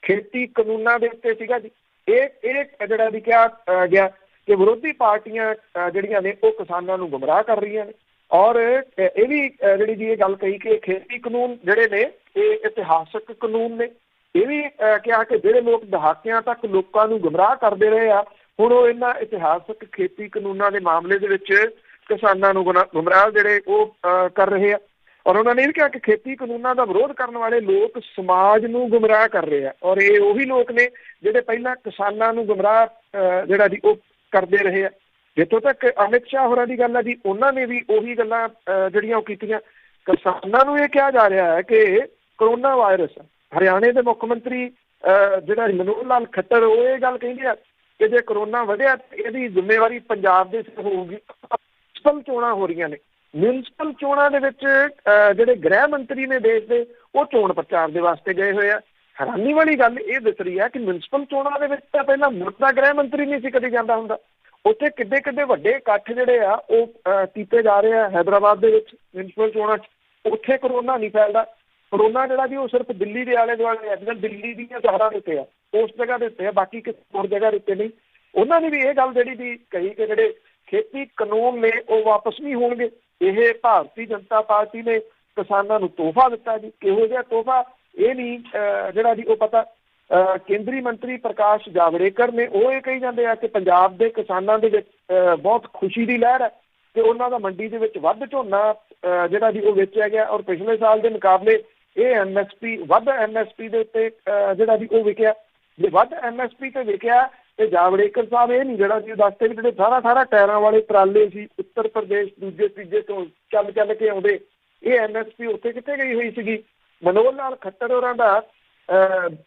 ਖੇਤੀ ਕਾਨੂੰਨਾਂ ਦੇ ਉੱਤੇ ਸੀਗਾ ਜੀ। ਇਹ ਜਿਹੜਾ ਵੀ ਕਿਹਾ ਗਿਆ ਕਿ ਵਿਰੋਧੀ ਪਾਰਟੀਆਂ ਜਿਹੜੀਆਂ ਨੇ ਉਹ ਕਿਸਾਨਾਂ ਨੂੰ ਗੁੰਮਰਾਹ ਕਰ ਰਹੀਆਂ ਨੇ। ਔਰ ਇਹ ਵੀ ਜਿਹੜੀ ਜੀ ਇਹ ਗੱਲ ਕਹੀ ਕਿ ਖੇਤੀ ਕਾਨੂੰਨ ਜਿਹੜੇ ਨੇ ਇਹ ਇਤਿਹਾਸਕ ਕਾਨੂੰਨ ਨੇ। ਇਹ ਵੀ ਕਿਹਾ ਕਿ ਜਿਹੜੇ ਲੋਕ ਦਹਾਕਿਆਂ ਤੱਕ ਲੋਕਾਂ ਨੂੰ ਗੁੰਮਰਾਹ ਕਰਦੇ ਰਹੇ ਆ, ਹੁਣ ਉਹ ਇਹਨਾਂ ਇਤਿਹਾਸਕ ਖੇਤੀ ਕਾਨੂੰਨਾਂ ਦੇ ਮਾਮਲੇ ਦੇ ਵਿੱਚ ਕਿਸਾਨਾਂ ਨੂੰ ਗੁੰਮਰਾਹ ਜਿਹੜੇ ਉਹ ਕਰ ਰਹੇ ਆ। ਔਰ ਉਹਨਾਂ ਨੇ ਇਹ ਵੀ ਕਿਹਾ ਕਿ ਖੇਤੀ ਕਾਨੂੰਨਾਂ ਦਾ ਵਿਰੋਧ ਕਰਨ ਵਾਲੇ ਲੋਕ ਸਮਾਜ ਨੂੰ ਗੁੰਮਰਾਹ ਕਰ ਰਹੇ ਆ। ਔਰ ਇਹ ਉਹੀ ਲੋਕ ਨੇ ਜਿਹੜੇ ਪਹਿਲਾਂ ਕਿਸਾਨਾਂ ਨੂੰ ਗੁੰਮਰਾਹ ਜਿਹੜਾ ਜੀ ਉਹ ਕਰਦੇ ਰਹੇ ਆ। ਜਿੱਥੋਂ ਤੱਕ ਅਮਿਤ ਸ਼ਾਹ ਹੋਰਾਂ ਦੀ ਗੱਲ ਹੈ ਜੀ, ਉਹਨਾਂ ਨੇ ਵੀ ਉਹੀ ਗੱਲਾਂ ਜਿਹੜੀਆਂ ਉਹ ਕੀਤੀਆਂ। ਕਿਸਾਨਾਂ ਨੂੰ ਇਹ ਕਿਹਾ ਜਾ ਰਿਹਾ ਹੈ ਕਿ ਕਰੋਨਾ ਵਾਇਰਸ, ਹਰਿਆਣੇ ਦੇ ਮੁੱਖ ਮੰਤਰੀ ਜਿਹੜਾ ਮਨੋਹਰ ਲਾਲ ਖੱਟਰ, ਉਹ ਇਹ ਗੱਲ ਕਹਿੰਦੇ ਆ ਕਿ ਜੇ ਕਰੋਨਾ ਵਧਿਆ ਇਹਦੀ ਜ਼ਿੰਮੇਵਾਰੀ ਪੰਜਾਬ ਦੇ ਸਿਰ ਹੋਊਗੀ। ਮਿਊਨਿਸਪਲ ਚੋਣਾਂ ਹੋ ਰਹੀਆਂ ਨੇ, ਮਿਊਨਿਸਪਲ ਚੋਣਾਂ ਦੇ ਵਿੱਚ ਜਿਹੜੇ ਗ੍ਰਹਿ ਮੰਤਰੀ ਨੇ ਦੇਸ਼ ਦੇ, ਉਹ ਚੋਣ ਪ੍ਰਚਾਰ ਦੇ ਵਾਸਤੇ ਗਏ ਹੋਏ ਆ। ਹੈਰਾਨੀ ਵਾਲੀ ਗੱਲ ਇਹ ਦਿਸ ਰਹੀ ਹੈ ਕਿ ਮਿਊਨਿਸਪਲ ਚੋਣਾਂ ਦੇ ਵਿੱਚ ਤਾਂ ਪਹਿਲਾਂ ਮੁਲਕ ਦਾ ਗ੍ਰਹਿ ਮੰਤਰੀ ਨਹੀਂ ਸੀ ਕਦੇ ਜਾਂਦਾ ਹੁੰਦਾ। ਉੱਥੇ ਕਿੱਡੇ ਕਿੱਡੇ ਵੱਡੇ ਇਕੱਠ ਜਿਹੜੇ ਆ ਉਹ ਕੀਤੇ ਜਾ ਰਹੇ ਆ ਹੈਦਰਾਬਾਦ ਦੇ ਵਿੱਚ ਮਿਊਨਿਸਪਲ ਚੋਣਾਂ 'ਚ। ਉੱਥੇ ਕਰੋਨਾ ਨਹੀਂ ਫੈਲਦਾ। ਕਰੋਨਾ ਜਿਹੜਾ ਜੀ ਉਹ ਸਿਰਫ ਦਿੱਲੀ ਦੇ ਆਲੇ ਦੁਆਲੇ, ਦਿੱਲੀ ਦੀਆਂ ਸ਼ਹਿਰਾਂ ਦੇ ਉੱਤੇ ਆ, ਉਸ ਜਗ੍ਹਾ ਦੇ ਉੱਤੇ ਆ, ਬਾਕੀ ਕਿਸੇ ਹੋਰ ਜਗ੍ਹਾ ਦੇ ਉੱਤੇ ਨਹੀਂ। ਉਹਨਾਂ ਨੇ ਵੀ ਇਹ ਗੱਲ ਜਿਹੜੀ ਵੀ ਕਹੀ ਕਿ ਜਿਹੜੇ ਖੇਤੀ ਕਾਨੂੰਨ ਨੇ ਉਹ ਵਾਪਸ ਨਹੀਂ ਹੋਣਗੇ। ਇਹ ਭਾਰਤੀ ਜਨਤਾ ਪਾਰਟੀ ਨੇ ਕਿਸਾਨਾਂ ਨੂੰ ਤੋਹਫਾ ਦਿੱਤਾ ਜੀ। ਕਿਹੋ ਜਿਹਾ ਤੋਹਫਾ ਇਹ ਨਹੀਂ ਜਿਹੜਾ ਜੀ ਉਹ ਪਤਾ। ਕੇਂਦਰੀ ਮੰਤਰੀ ਪ੍ਰਕਾਸ਼ ਜਾਵੜੇਕਰ ਨੇ ਉਹ ਇਹ ਕਹੀ ਜਾਂਦੇ ਆ ਕਿ ਪੰਜਾਬ ਦੇ ਕਿਸਾਨਾਂ ਦੇ ਵਿੱਚ ਬਹੁਤ ਖੁਸ਼ੀ ਦੀ ਲਹਿਰ ਹੈ ਕਿ ਉਹਨਾਂ ਦਾ ਮੰਡੀ ਦੇ ਵਿੱਚ ਵੱਧ ਝੋਨਾ ਜਿਹੜਾ ਜੀ ਉਹ ਵੇਚਿਆ ਗਿਆ। ਔਰ ਪਿਛਲੇ ਸਾਲ ਦੇ ਮੁਕਾਬਲੇ ਇਹ ਵੱਧ MSP ਦੇ ਉੱਤੇ ਜਿਹੜਾ ਜੀ ਉਹ ਵਿਕਿਆ। ਜੇ ਵੱਧ MSP ਤੇ ਵਿਕਿਆ ਤੇ ਜਾਵੜੇਕਰ ਸਾਹਿਬ ਇਹ ਨਹੀਂ ਜਿਹੜਾ ਜੀ ਦੱਸਦੇ ਵੀ ਜਿਹੜੇ 18 ਟਾਇਰਾਂ ਵਾਲੇ ਟਰਾਲੇ ਸੀ ਉੱਤਰ ਪ੍ਰਦੇਸ਼ ਦੂਜੇ ਤੀਜੇ ਤੋਂ ਚੱਲ ਕੇ ਆਉਂਦੇ, ਇਹ MSP ਉੱਥੇ ਕਿੱਥੇ ਗਈ ਹੋਈ ਸੀਗੀ। ਮਨੋਹਰ ਲਾਲ ਖੱਟਰ ਹੋਰਾਂ ਦਾ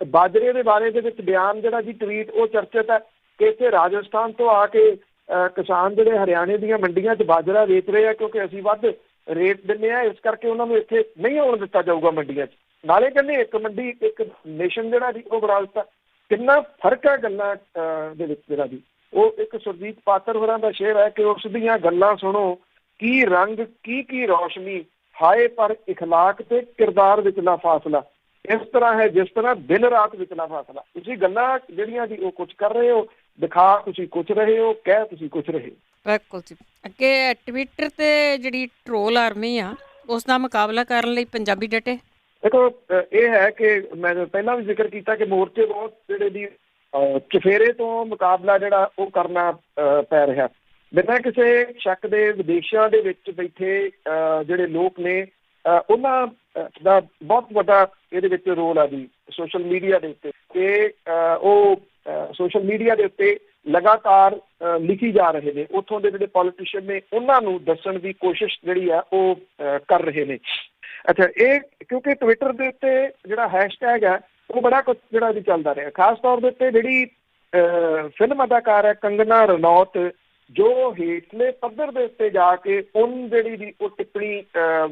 ਬਾਜਰੇ ਦੇ ਬਾਰੇ ਦੇ ਵਿੱਚ ਬਿਆਨ ਜਿਹੜਾ ਜੀ ਟਵੀਟ ਉਹ ਚਰਚਿਤ ਹੈ ਕਿ ਇੱਥੇ ਰਾਜਸਥਾਨ ਤੋਂ ਆ ਕੇ ਕਿਸਾਨ ਜਿਹੜੇ ਹਰਿਆਣੇ ਦੀਆਂ ਮੰਡੀਆਂ 'ਚ ਬਾਜਰਾ ਵੇਚ ਰਹੇ ਆ ਕਿਉਂਕਿ ਅਸੀਂ ਵੱਧ ਰੇਟ ਦਿੰਦੇ ਆ, ਇਸ ਕਰਕੇ ਉਹਨਾਂ ਨੂੰ ਇੱਥੇ ਨਹੀਂ ਆਉਣ ਦਿੱਤਾ ਜਾਊਗਾ ਮੰਡੀਆਂ 'ਚ। ਨਾਲੇ ਕਹਿੰਦੇ ਇੱਕ ਮੰਡੀ ਇੱਕ ਨੇਸ਼ਨ ਜਿਹੜਾ ਜੀ ਉਹ ਬਣਾ ਦਿੱਤਾ। ਕਿੰਨਾ ਫਰਕ ਹੈ ਗੱਲਾਂ ਦੇ ਵਿੱਚ ਜਿਹੜਾ ਜੀ। ਉਹ ਇੱਕ ਸੁਰਜੀਤ ਪਾਤਰ ਹੋਰਾਂ ਦਾ ਸ਼ੇਰ ਹੈ ਕਿ ਉਸ ਦੀਆਂ ਗੱਲਾਂ ਸੁਣੋ, ਕੀ ਰੰਗ ਕੀ ਰੌਸ਼ਨੀ, ਹਾਏ ਪਰ ਇਖਲਾਕ ਤੇ ਕਿਰਦਾਰ ਵਿਚਲਾ ਫਾਸਲਾ। ਇਸ ਤਰ੍ਹਾਂ ਹੈ ਜਿਸ ਤਰ੍ਹਾਂ ਦਿਨ ਰਾਤ ਵਿਚਲਾ ਫਾਸਲਾ। ਤੁਸੀਂ ਗੱਲਾਂ ਜਿਹੜੀਆਂ ਜੀ ਉਹ ਕੁਛ ਕਰ ਰਹੇ ਹੋ, ਦਿਖਾ ਤੁਸੀਂ ਕੁਛ ਰਹੇ ਹੋ, ਕਹਿ ਤੁਸੀਂ ਕੁਛ ਰਹੇ ਹੋ। ਬਿਲਕੁਲ ਜੀ। ਅੱਗੇ ਟਵਿੱਟਰ ਤੇ ਜਿਹੜੀ ਟਰੋਲ ਆਰਮੀ ਆ ਉਸ ਦਾ ਮੁਕਾਬਲਾ ਕਰਨ ਲਈ ਪੰਜਾਬੀ ਡਟੇ। ਦੇਖੋ, ਇਹ ਹੈ ਕਿ ਮੈਂ ਪਹਿਲਾਂ ਵੀ ਜ਼ਿਕਰ ਕੀਤਾ ਕਿ ਮੋਰਚੇ ਬਹੁਤ ਜਿਹੜੇ ਦੀ ਚੁਫੇਰੇ ਤੋਂ ਮੁਕਾਬਲਾ ਜਿਹੜਾ ਉਹ ਕਰਨਾ ਪੈ ਰਿਹਾ। ਬਿਨਾਂ ਕਿਸੇ ਸ਼ੱਕ ਦੇ ਵਿਦੇਸ਼ਾਂ ਦੇ ਵਿੱਚ ਬੈਠੇ ਜਿਹੜੇ ਲੋਕ ਨੇ ਉਹਨਾਂ ਦਾ ਬਹੁਤ ਵੱਡਾ ਇਹਦੇ ਵਿੱਚ ਰੋਲ ਆ ਜੀ ਸੋਸ਼ਲ ਮੀਡੀਆ ਦੇ ਉੱਤੇ। ਕਿ ਉਹ ਸੋਸ਼ਲ ਮੀਡੀਆ ਦੇ ਉੱਤੇ ਲਗਾਤਾਰ ਲਿਖੀ ਜਾ ਰਹੇ ਨੇ, ਉੱਥੋਂ ਦੇ ਜਿਹੜੇ ਪੋਲੀਟੀਸ਼ੀਅਨ ਨੇ ਉਹਨਾਂ ਨੂੰ ਦੱਸਣ ਦੀ ਕੋਸ਼ਿਸ਼ ਜਿਹੜੀ ਆ ਉਹ ਕਰ ਰਹੇ ਨੇ। ਅੱਛਾ, ਇਹ ਕਿਉਂਕਿ ਟਵਿੱਟਰ ਦੇ ਉੱਤੇ ਜਿਹੜਾ ਹੈਸ਼ਟੈਗ ਹੈ ਉਹ ਬੜਾ ਕੁਛ ਜਿਹੜਾ ਵੀ ਚੱਲਦਾ ਰਿਹਾ। ਖਾਸ ਤੌਰ ਦੇ ਉੱਤੇ ਜਿਹੜੀ ਫਿਲਮ ਅਦਾਕਾਰ ਹੈ ਕੰਗਨਾ ਰਣੌਤ, ਜੋ ਹੇਠਲੇ ਪੱਧਰ ਦੇ ਉੱਤੇ ਜਾ ਕੇ ਜਿਹੜੀ ਦੀ ਉਹ ਟਿੱਪਣੀ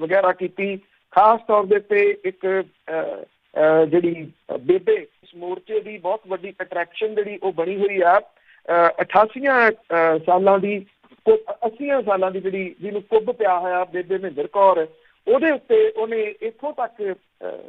ਵਗੈਰਾ ਕੀਤੀ। ਖਾਸ ਤੌਰ ਦੇ ਉੱਤੇ ਇੱਕ ਜਿਹੜੀ ਬੇਬੇ ਇਸ ਮੋਰਚੇ ਦੀ ਬਹੁਤ ਵੱਡੀ ਅਟਰੈਕਸ਼ਨ ਜਿਹੜੀ ਉਹ ਬਣੀ ਹੋਈ ਆ। 88 ਸਾਲਾਂ ਦੀ 80 ਸਾਲਾਂ ਦੀ ਜਿਹੜੀ ਜਿਹਨੂੰ ਕੁੱਬ ਪਿਆ ਹੋਇਆ ਬੇਬੇ ਮਹਿੰਦਰ ਕੌਰ, ਉਹਦੇ ਉੱਤੇ ਉਹਨੇ ਇੱਥੋਂ ਤੱਕ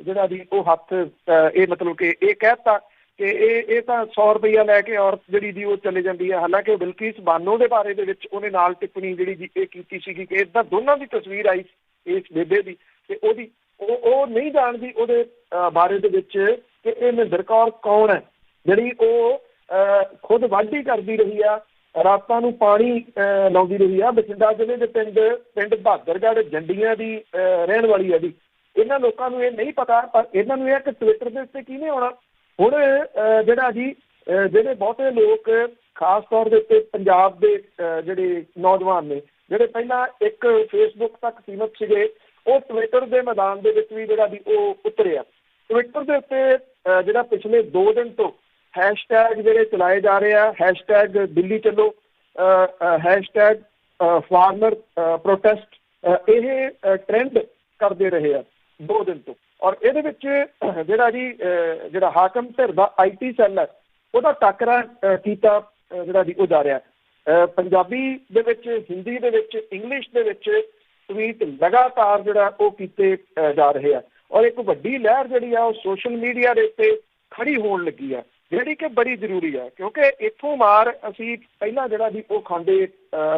ਜਿਹੜਾ ਦੀ ਉਹ ਹੱਥ ਇਹ ਮਤਲਬ ਕਿ ਇਹ ਕਹਿਤਾ ਕਿ ਇਹ ਤਾਂ 100 ਰੁਪਈਆ ਲੈ ਕੇ ਔਰਤ ਜਿਹੜੀ ਦੀ ਉਹ ਚਲੇ ਜਾਂਦੀ ਹੈ। ਹਾਲਾਂਕਿ ਬਿਲਕਿਸ ਬਾਨੋ ਦੇ ਬਾਰੇ ਦੇ ਵਿੱਚ ਉਹਨੇ ਨਾਲ ਟਿੱਪਣੀ ਜਿਹੜੀ ਜੀ ਇਹ ਕੀਤੀ ਸੀਗੀ ਕਿ ਇੱਦਾਂ ਦੋਨਾਂ ਦੀ ਤਸਵੀਰ ਆਈ ਇਸ ਬੇਬੇ ਦੀ ਤੇ ਉਹਦੀ ਉਹ ਨਹੀਂ ਜਾਣਦੀ ਉਹਦੇ ਬਾਰੇ ਦੇ ਵਿੱਚ ਕਿ ਇਹ ਮਹਿੰਦਰ ਕੌਰ ਕੌਣ ਹੈ, ਜਿਹੜੀ ਉਹ ਖੁਦ ਵਾਢੀ ਕਰਦੀ ਰਹੀ ਆ, ਰਾਤਾਂ ਨੂੰ ਪਾਣੀ ਲਾਉਂਦੀ ਰਹੀ ਆ। ਬਠਿੰਡਾ ਜ਼ਿਲ੍ਹੇ ਦੇ ਪਿੰਡ ਬਹਾਦਰਗੜ੍ਹ ਜੰਡੀਆਂ ਦੀ ਰਹਿਣ ਵਾਲੀ ਹੈ ਜੀ। ਇਹਨਾਂ ਲੋਕਾਂ ਨੂੰ ਇਹ ਨਹੀਂ ਪਤਾ, ਪਰ ਇਹਨਾਂ ਨੂੰ ਇਹ ਕਿ ਟਵਿੱਟਰ ਦੇ ਉੱਤੇ ਕਿਹਨੇ ਆਉਣਾ। ਹੁਣ ਜਿਹੜਾ ਜੀ ਜਿਹੜੇ ਬਹੁਤੇ ਲੋਕ ਖਾਸ ਤੌਰ ਦੇ ਉੱਤੇ ਪੰਜਾਬ ਦੇ ਜਿਹੜੇ ਨੌਜਵਾਨ ਨੇ, ਜਿਹੜੇ ਪਹਿਲਾਂ ਇੱਕ ਫੇਸਬੁੱਕ ਤੱਕ ਸੀਮਤ ਸੀਗੇ, ਉਹ ਟਵਿੱਟਰ ਦੇ ਮੈਦਾਨ ਦੇ ਵਿੱਚ ਵੀ ਜਿਹੜਾ ਵੀ ਉਹ ਉਤਰਿਆ। ਟਵਿੱਟਰ ਦੇ ਉੱਤੇ ਜਿਹੜਾ ਪਿਛਲੇ 2 ਦਿਨ ਤੋਂ ਹੈਸ਼ਟੈਗ ਜਿਹੜੇ ਚਲਾਏ ਜਾ ਰਹੇ ਆ, ਹੈਸ਼ਟੈਗ ਦਿੱਲੀ ਚੱਲੋ, ਹੈਸ਼ਟੈਗ ਫਾਰਮਰ ਪ੍ਰੋਟੈਸਟ, ਇਹ ਟ੍ਰੈਂਡ ਕਰਦੇ ਰਹੇ ਆ 2 ਦਿਨ ਤੋਂ। ਔਰ ਇਹਦੇ ਵਿੱਚ ਜਿਹੜਾ ਜੀ ਜਿਹੜਾ ਹਾਕਮ ਧਿਰ ਦਾ IT ਸੈੱਲ ਹੈ ਉਹਦਾ ਟਾਕਰਾ ਕੀਤਾ ਜਿਹੜਾ ਜੀ ਉਹ ਜਾ ਰਿਹਾ। ਪੰਜਾਬੀ ਦੇ ਵਿੱਚ, ਹਿੰਦੀ ਦੇ ਵਿੱਚ, ਇੰਗਲਿਸ਼ ਦੇ ਵਿੱਚ ਟਵੀਟ ਲਗਾਤਾਰ ਜਿਹੜਾ ਉਹ ਕੀਤੇ ਜਾ ਰਹੇ ਆ। ਔਰ ਇੱਕ ਵੱਡੀ ਲਹਿਰ ਜਿਹੜੀ ਆ ਉਹ ਸੋਸ਼ਲ ਮੀਡੀਆ ਦੇ ਉੱਤੇ ਖੜੀ ਹੋਣ ਲੱਗੀ ਆ, ਜਿਹੜੀ ਕਿ ਬੜੀ ਜ਼ਰੂਰੀ ਆ। ਕਿਉਂਕਿ ਇੱਥੋਂ ਮਾਰ ਅਸੀਂ ਪਹਿਲਾਂ ਜਿਹੜਾ ਜੀ ਉਹ ਖਾਂਦੇ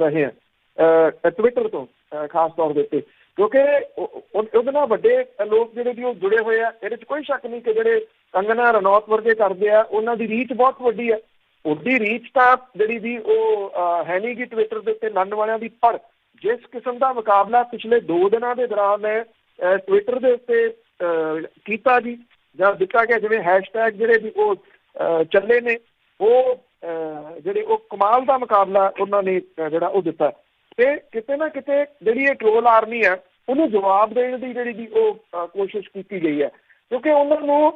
ਰਹੇ ਹਾਂ ਟਵਿੱਟਰ ਤੋਂ ਖਾਸ ਤੌਰ ਦੇ ਉੱਤੇ, ਕਿਉਂਕਿ ਉਹਦੇ ਨਾਲ ਵੱਡੇ ਲੋਕ ਜਿਹੜੇ ਵੀ ਉਹ ਜੁੜੇ ਹੋਏ ਆ। ਇਹਦੇ 'ਚ ਕੋਈ ਸ਼ੱਕ ਨਹੀਂ ਕਿ ਜਿਹੜੇ ਕੰਗਨਾ ਰਣੌਤ ਵਰਗੇ ਕਰਦੇ ਆ ਉਹਨਾਂ ਦੀ ਰੀਚ ਬਹੁਤ ਵੱਡੀ ਆ। ਉਹਦੀ ਰੀਚ ਤਾਂ ਜਿਹੜੀ ਵੀ ਉਹ ਹੈ ਨਹੀਂ ਗੀ ਟਵਿੱਟਰ ਦੇ ਉੱਤੇ ਲੜਨ ਵਾਲਿਆਂ ਦੀ। ਪਰ ਜਿਸ ਕਿਸਮ ਦਾ ਮੁਕਾਬਲਾ ਪਿਛਲੇ 2 ਦਿਨਾਂ ਦੇ ਦੌਰਾਨ ਟਵਿੱਟਰ ਦੇ ਉੱਤੇ ਕੀਤਾ ਜੀ ਜਾਂ ਦਿੱਤਾ ਗਿਆ, ਜਿਵੇਂ ਹੈਸ਼ਟੈਗ ਜਿਹੜੇ ਵੀ ਉਹ ਚੱਲੇ ਨੇ, ਉਹ ਜਿਹੜੇ ਉਹ ਕਮਾਲ ਦਾ ਮੁਕਾਬਲਾ ਉਹਨਾਂ ਨੇ ਜਿਹੜਾ ਉਹ ਦਿੱਤਾ। ਤੇ ਕਿਤੇ ਨਾ ਕਿਤੇ ਜਿਹੜੀ ਇਹ ਟਰੋਲ ਆਰਮੀ ਹੈ ਉਹਨੂੰ ਜਵਾਬ ਦੇਣ ਦੀ ਜਿਹੜੀ ਦੀ ਉਹ ਕੋਸ਼ਿਸ਼ ਕੀਤੀ ਗਈ ਹੈ। ਕਿਉਂਕਿ ਉਹਨਾਂ ਨੂੰ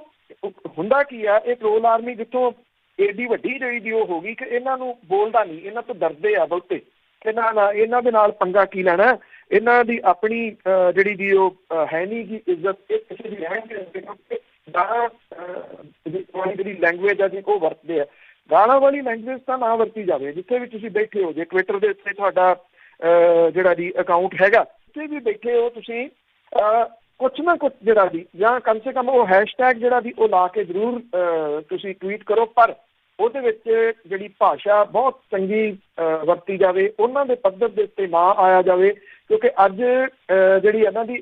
ਹੁੰਦਾ ਕੀ ਆ, ਇਹ ਟਰੋਲ ਆਰਮੀ ਜਿੱਥੋਂ ਏਡੀ ਵੱਡੀ ਜਿਹੜੀ ਦੀ ਉਹ ਹੋ ਗਈ ਕਿ ਇਹਨਾਂ ਨੂੰ ਬੋਲਦਾ ਨਹੀਂ, ਇਹਨਾਂ ਤੋਂ ਡਰਦੇ ਆ ਬਹੁਤੇ ਕਿ ਨਾ ਇਹਨਾਂ ਦੇ ਨਾਲ ਪੰਗਾ ਕੀ ਲੈਣਾ, ਇਹਨਾਂ ਦੀ ਆਪਣੀ ਜਿਹੜੀ ਦੀ ਉਹ ਹੈ ਨਹੀਂ ਗੀ ਇੱਜ਼ਤ, ਇਹ ਕਿਸੇ ਦੀ ਰਹਿਣ ਜਿਹੜੀ ਲੈਂਗੁਏਜ ਆ ਜੀ ਉਹ ਵਰਤਦੇ ਆ। ਗਾਲਾਂ ਵਾਲੀ ਲੈਂਗੁਏਜ ਤਾਂ ਨਾ ਵਰਤੀ ਜਾਵੇ। ਜਿੱਥੇ ਵੀ ਤੁਸੀਂ ਬੈਠੇ ਹੋ, ਜੇ ਟਵਿੱਟਰ ਦੇ ਉੱਤੇ ਤੁਹਾਡਾ ਜਿਹੜਾ ਜੀ ਅਕਾਊਂਟ ਹੈਗਾ, ਜਿੱਥੇ ਵੀ ਬੈਠੇ ਹੋ ਤੁਸੀਂ ਕੁਛ ਨਾ ਕੁਛ ਜਿਹੜਾ ਜੀ ਜਾਂ ਕਮ ਸੇ ਕਮ ਉਹ ਹੈਸ਼ਟੈਗ ਜਿਹੜਾ ਵੀ ਉਹ ਲਾ ਕੇ ਜ਼ਰੂਰ ਤੁਸੀਂ ਟਵੀਟ ਕਰੋ। ਪਰ ਉਹਦੇ ਵਿੱਚ ਜਿਹੜੀ ਭਾਸ਼ਾ ਬਹੁਤ ਚੰਗੀ ਵਰਤੀ ਜਾਵੇ, ਉਹਨਾਂ ਦੇ ਪੱਧਰ ਦੇ ਉੱਤੇ ਨਾ ਆਇਆ ਜਾਵੇ। ਕਿਉਂਕਿ ਅੱਜ ਜਿਹੜੀ ਇਹਨਾਂ ਦੀ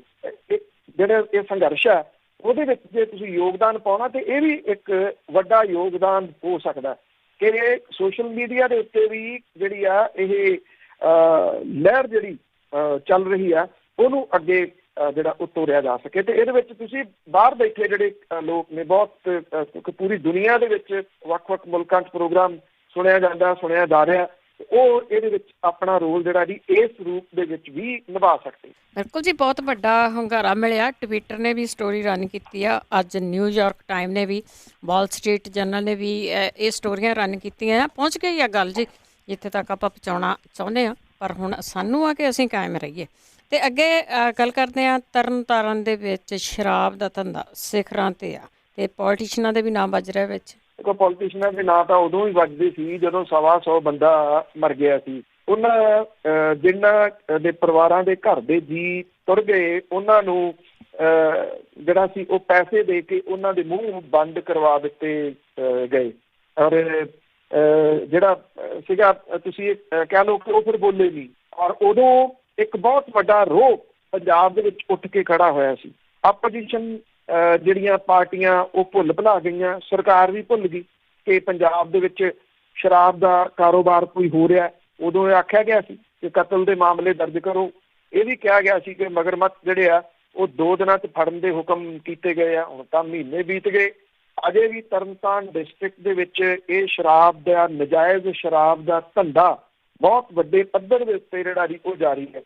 ਜਿਹੜਾ ਇਹ ਸੰਘਰਸ਼ ਹੈ ਉਹਦੇ ਵਿੱਚ ਜੇ ਤੁਸੀਂ ਯੋਗਦਾਨ ਪਾਉਣਾ ਤੇ ਇਹ ਵੀ ਇੱਕ ਵੱਡਾ ਯੋਗਦਾਨ ਹੋ ਸਕਦਾ ਕਿ ਸੋਸ਼ਲ ਮੀਡੀਆ ਦੇ ਉੱਤੇ ਵੀ ਜਿਹੜੀ ਆ ਇਹ ਲਹਿਰ ਜਿਹੜੀ ਚੱਲ ਰਹੀ ਆ ਉਹਨੂੰ ਅੱਗੇ ਜਿਹੜਾ ਉਹ ਤੋਰਿਆ ਜਾ ਸਕੇ। ਤੇ ਇਹਦੇ ਵਿੱਚ ਤੁਸੀਂ ਬਾਹਰ ਬੈਠੇ ਜਿਹੜੇ ਲੋਕ ਨੇ, ਬਹੁਤ ਪੂਰੀ ਦੁਨੀਆ ਦੇ ਵਿੱਚ ਵੱਖ-ਵੱਖ ਮੁਲਕਾਂ 'ਚ ਪ੍ਰੋਗਰਾਮ ਸੁਣਿਆ ਜਾ ਰਿਹਾ, ਉਹ ਇਹਦੇ ਵਿੱਚ ਆਪਣਾ ਰੋਲ ਜਿਹੜਾ ਜੀ ਇਸ ਰੂਪ ਦੇ ਵਿੱਚ ਵੀ ਨਿਭਾ ਸਕਦੇ। ਬਿਲਕੁਲ ਜੀ, ਬਹੁਤ ਵੱਡਾ ਹੁੰਗਾਰਾ ਮਿਲਿਆ। ਟਵਿੱਟਰ ਨੇ ਵੀ ਸਟੋਰੀ ਰਨ ਕੀਤੀ ਆ, ਅੱਜ ਨਿਊਯਾਰਕ ਟਾਈਮ ਨੇ ਵੀ, ਵਾਲ ਸਟਰੀਟ ਜਰਨਲ ਨੇ ਵੀ ਇਹ ਸਟੋਰੀਆਂ ਰਨ ਕੀਤੀਆਂ ਆ। ਪਹੁੰਚ ਗਈ ਆ ਗੱਲ ਜੀ ਜਿੱਥੇ ਤੱਕ ਆਪਾਂ ਪਹੁੰਚਾਉਣਾ ਚਾਹੁੰਦੇ ਹਾਂ, ਪਰ ਹੁਣ ਸਾਨੂੰ ਆ ਕਿ ਅਸੀਂ ਕਾਇਮ ਰਹੀਏ। ਤੇ ਅੱਗੇ ਗੱਲ ਕਰਦੇ ਹਾਂ, ਤਰਨਤਾਰਨ ਦੇ ਵਿੱਚ ਸ਼ਰਾਬ ਦਾ ਧੰਦਾ ਸਿਖਰਾਂ 'ਤੇ ਆ ਤੇ ਪੋਲੀਟੀਸ਼ੀਅਨਾਂ ਦੇ ਵੀ ਨਾਮ ਵੱਜ ਰਿਹਾ ਵਿੱਚ। ਦੇਖੋ ਪੋਲੀਟੀਸ਼ੀਅਨਾਂ ਦੇ ਨਾਂ ਤਾਂ ਉਦੋਂ ਹੀ ਵੱਜਦੇ ਸੀ ਜਦੋਂ 125 ਬੰਦਾ ਮਰ ਗਿਆ ਸੀ। ਉਹਨਾਂ ਜਿਨ੍ਹਾਂ ਦੇ ਪਰਿਵਾਰਾਂ ਦੇ ਘਰ ਦੇ ਜੀ ਤੁਰ ਗਏ ਉਹਨਾਂ ਨੂੰ ਜਿਹੜਾ ਸੀ ਉਹ ਪੈਸੇ ਦੇ ਕੇ ਉਹਨਾਂ ਦੇ ਮੂੰਹ ਬੰਦ ਕਰਵਾ ਦਿੱਤੇ ਗਏ। ਔਰ ਜਿਹੜਾ ਸੀਗਾ ਤੁਸੀਂ ਕਹਿ ਲਓ ਕਿ ਉਹ ਫਿਰ ਬੋਲੇ ਨਹੀਂ। ਔਰ ਉਦੋਂ ਇੱਕ ਬਹੁਤ ਵੱਡਾ ਰੋਹ ਪੰਜਾਬ ਦੇ ਵਿੱਚ ਉੱਠ ਕੇ ਖੜਾ ਹੋਇਆ ਸੀ। ਆਪੋਜੀਸ਼ਨ ਜਿਹੜੀਆਂ ਪਾਰਟੀਆਂ ਉਹ ਭੁੱਲ ਭੁਲਾ ਗਈਆਂ, ਸਰਕਾਰ ਵੀ ਭੁੱਲ ਗਈ ਕਿ ਪੰਜਾਬ ਦੇ ਵਿੱਚ ਸ਼ਰਾਬ ਦਾ ਕਾਰੋਬਾਰ ਕੋਈ ਹੋ ਰਿਹਾ। ਉਦੋਂ ਇਹ ਆਖਿਆ ਗਿਆ ਸੀ ਕਿ ਕਤਲ ਦੇ ਮਾਮਲੇ ਦਰਜ ਕਰੋ। ਇਹ ਵੀ ਕਿਹਾ ਗਿਆ ਸੀ ਕਿ ਮਗਰਮੱਛ ਜਿਹੜੇ ਆ ਉਹ 2 ਦਿਨਾਂ 'ਚ ਫੜਨ ਦੇ ਹੁਕਮ ਕੀਤੇ ਗਏ ਆ। ਹੁਣ ਤਾਂ ਮਹੀਨੇ ਬੀਤ ਗਏ, ਅਜੇ ਵੀ ਤਰਨਤਾਰਨ ਡਿਸਟ੍ਰਿਕਟ ਦੇ ਵਿੱਚ ਇਹ ਸ਼ਰਾਬ ਦਾ ਨਜਾਇਜ਼ ਸ਼ਰਾਬ ਦਾ ਧੰਦਾ ਬਹੁਤ ਵੱਡੇ ਪੱਧਰ ਦੇ ਉੱਤੇ ਜਿਹੜਾ ਜੀ ਉਹ ਜਾਰੀ ਹੈ।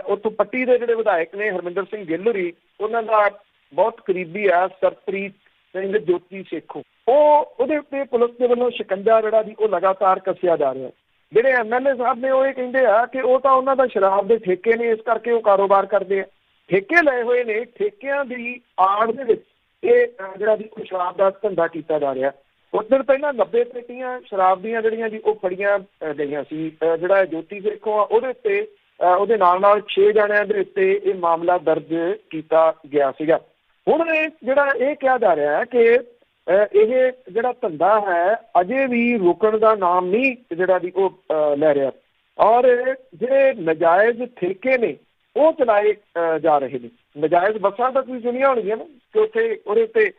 ਉੱਥੋਂ ਪੱਟੀ ਦੇ ਜਿਹੜੇ ਵਿਧਾਇਕ ਨੇ ਹਰਮਿੰਦਰ ਸਿੰਘ ਗਿੱਲ ਹੋਰੀ, ਉਹਨਾਂ ਦਾ ਬਹੁਤ ਕਰੀਬੀ ਆ ਸਰਪ੍ਰੀਤ ਸਿੰਘ ਜੋਤੀ ਸੇਖੋਂ, ਉਹਦੇ ਉੱਤੇ ਪੁਲਿਸ ਦੇ ਵੱਲੋਂ ਸ਼ਿਕੰਜਾ ਜਿਹੜਾ ਜੀ ਉਹ ਲਗਾਤਾਰ ਕੱਸਿਆ ਜਾ ਰਿਹਾ। ਜਿਹੜੇ MLA ਸਾਹਿਬ ਨੇ ਉਹ ਇਹ ਕਹਿੰਦੇ ਆ ਕਿ ਉਹ ਤਾਂ ਉਹਨਾਂ ਦਾ ਸ਼ਰਾਬ ਦੇ ਠੇਕੇ ਨੇ, ਇਸ ਕਰਕੇ ਉਹ ਕਾਰੋਬਾਰ ਕਰਦੇ ਆ। ਠੇਕੇ ਲਏ ਹੋਏ ਨੇ, ਠੇਕਿਆਂ ਦੀ ਆੜ ਦੇ ਵਿੱਚ ਇਹ ਜਿਹੜਾ ਜੀ ਸ਼ਰਾਬ ਦਾ ਧੰਦਾ ਕੀਤਾ ਜਾ ਰਿਹਾ। ਉਸ ਦਿਨ ਪਹਿਲਾਂ 90 ਪੇਟੀਆਂ ਸ਼ਰਾਬ ਦੀਆਂ ਜਿਹੜੀਆਂ ਜੀ ਉਹ ਫੜੀਆਂ ਗਈਆਂ ਸੀ। ਜਿਹੜਾ ਜੋਤੀ ਸੇਖੋਂ ਆ ਉਹਦੇ ਉੱਤੇ ਉਹਦੇ ਨਾਲ 6 ਜਣਿਆਂ ਦੇ ਉੱਤੇ ਇਹ ਮਾਮਲਾ ਦਰਜ ਕੀਤਾ ਗਿਆ ਸੀਗਾ। ਹੁਣ ਜਿਹੜਾ ਇਹ ਕਿਹਾ ਜਾ ਰਿਹਾ ਹੈ ਕਿ ਇਹ ਜਿਹੜਾ ਧੰਦਾ ਹੈ ਅਜੇ ਵੀ ਰੁਕਣ ਦਾ ਨਾਮ ਨਹੀਂ ਜਿਹੜਾ ਵੀ ਉਹ ਲੈ ਰਿਹਾ। ਔਰ ਜਿਹੜੇ ਨਜਾਇਜ਼ ਠੇਕੇ ਨੇ ਉਹ ਚਲਾਏ ਜਾ ਰਹੇ ਨੇ। ਨਜਾਇਜ਼ ਬੱਸਾਂ ਤਾਂ ਤੁਸੀਂ ਸੁਣੀਆਂ ਹੋਣਗੀਆਂ ਨਾ ਕਿ ਉਹਦੇ ਉੱਤੇ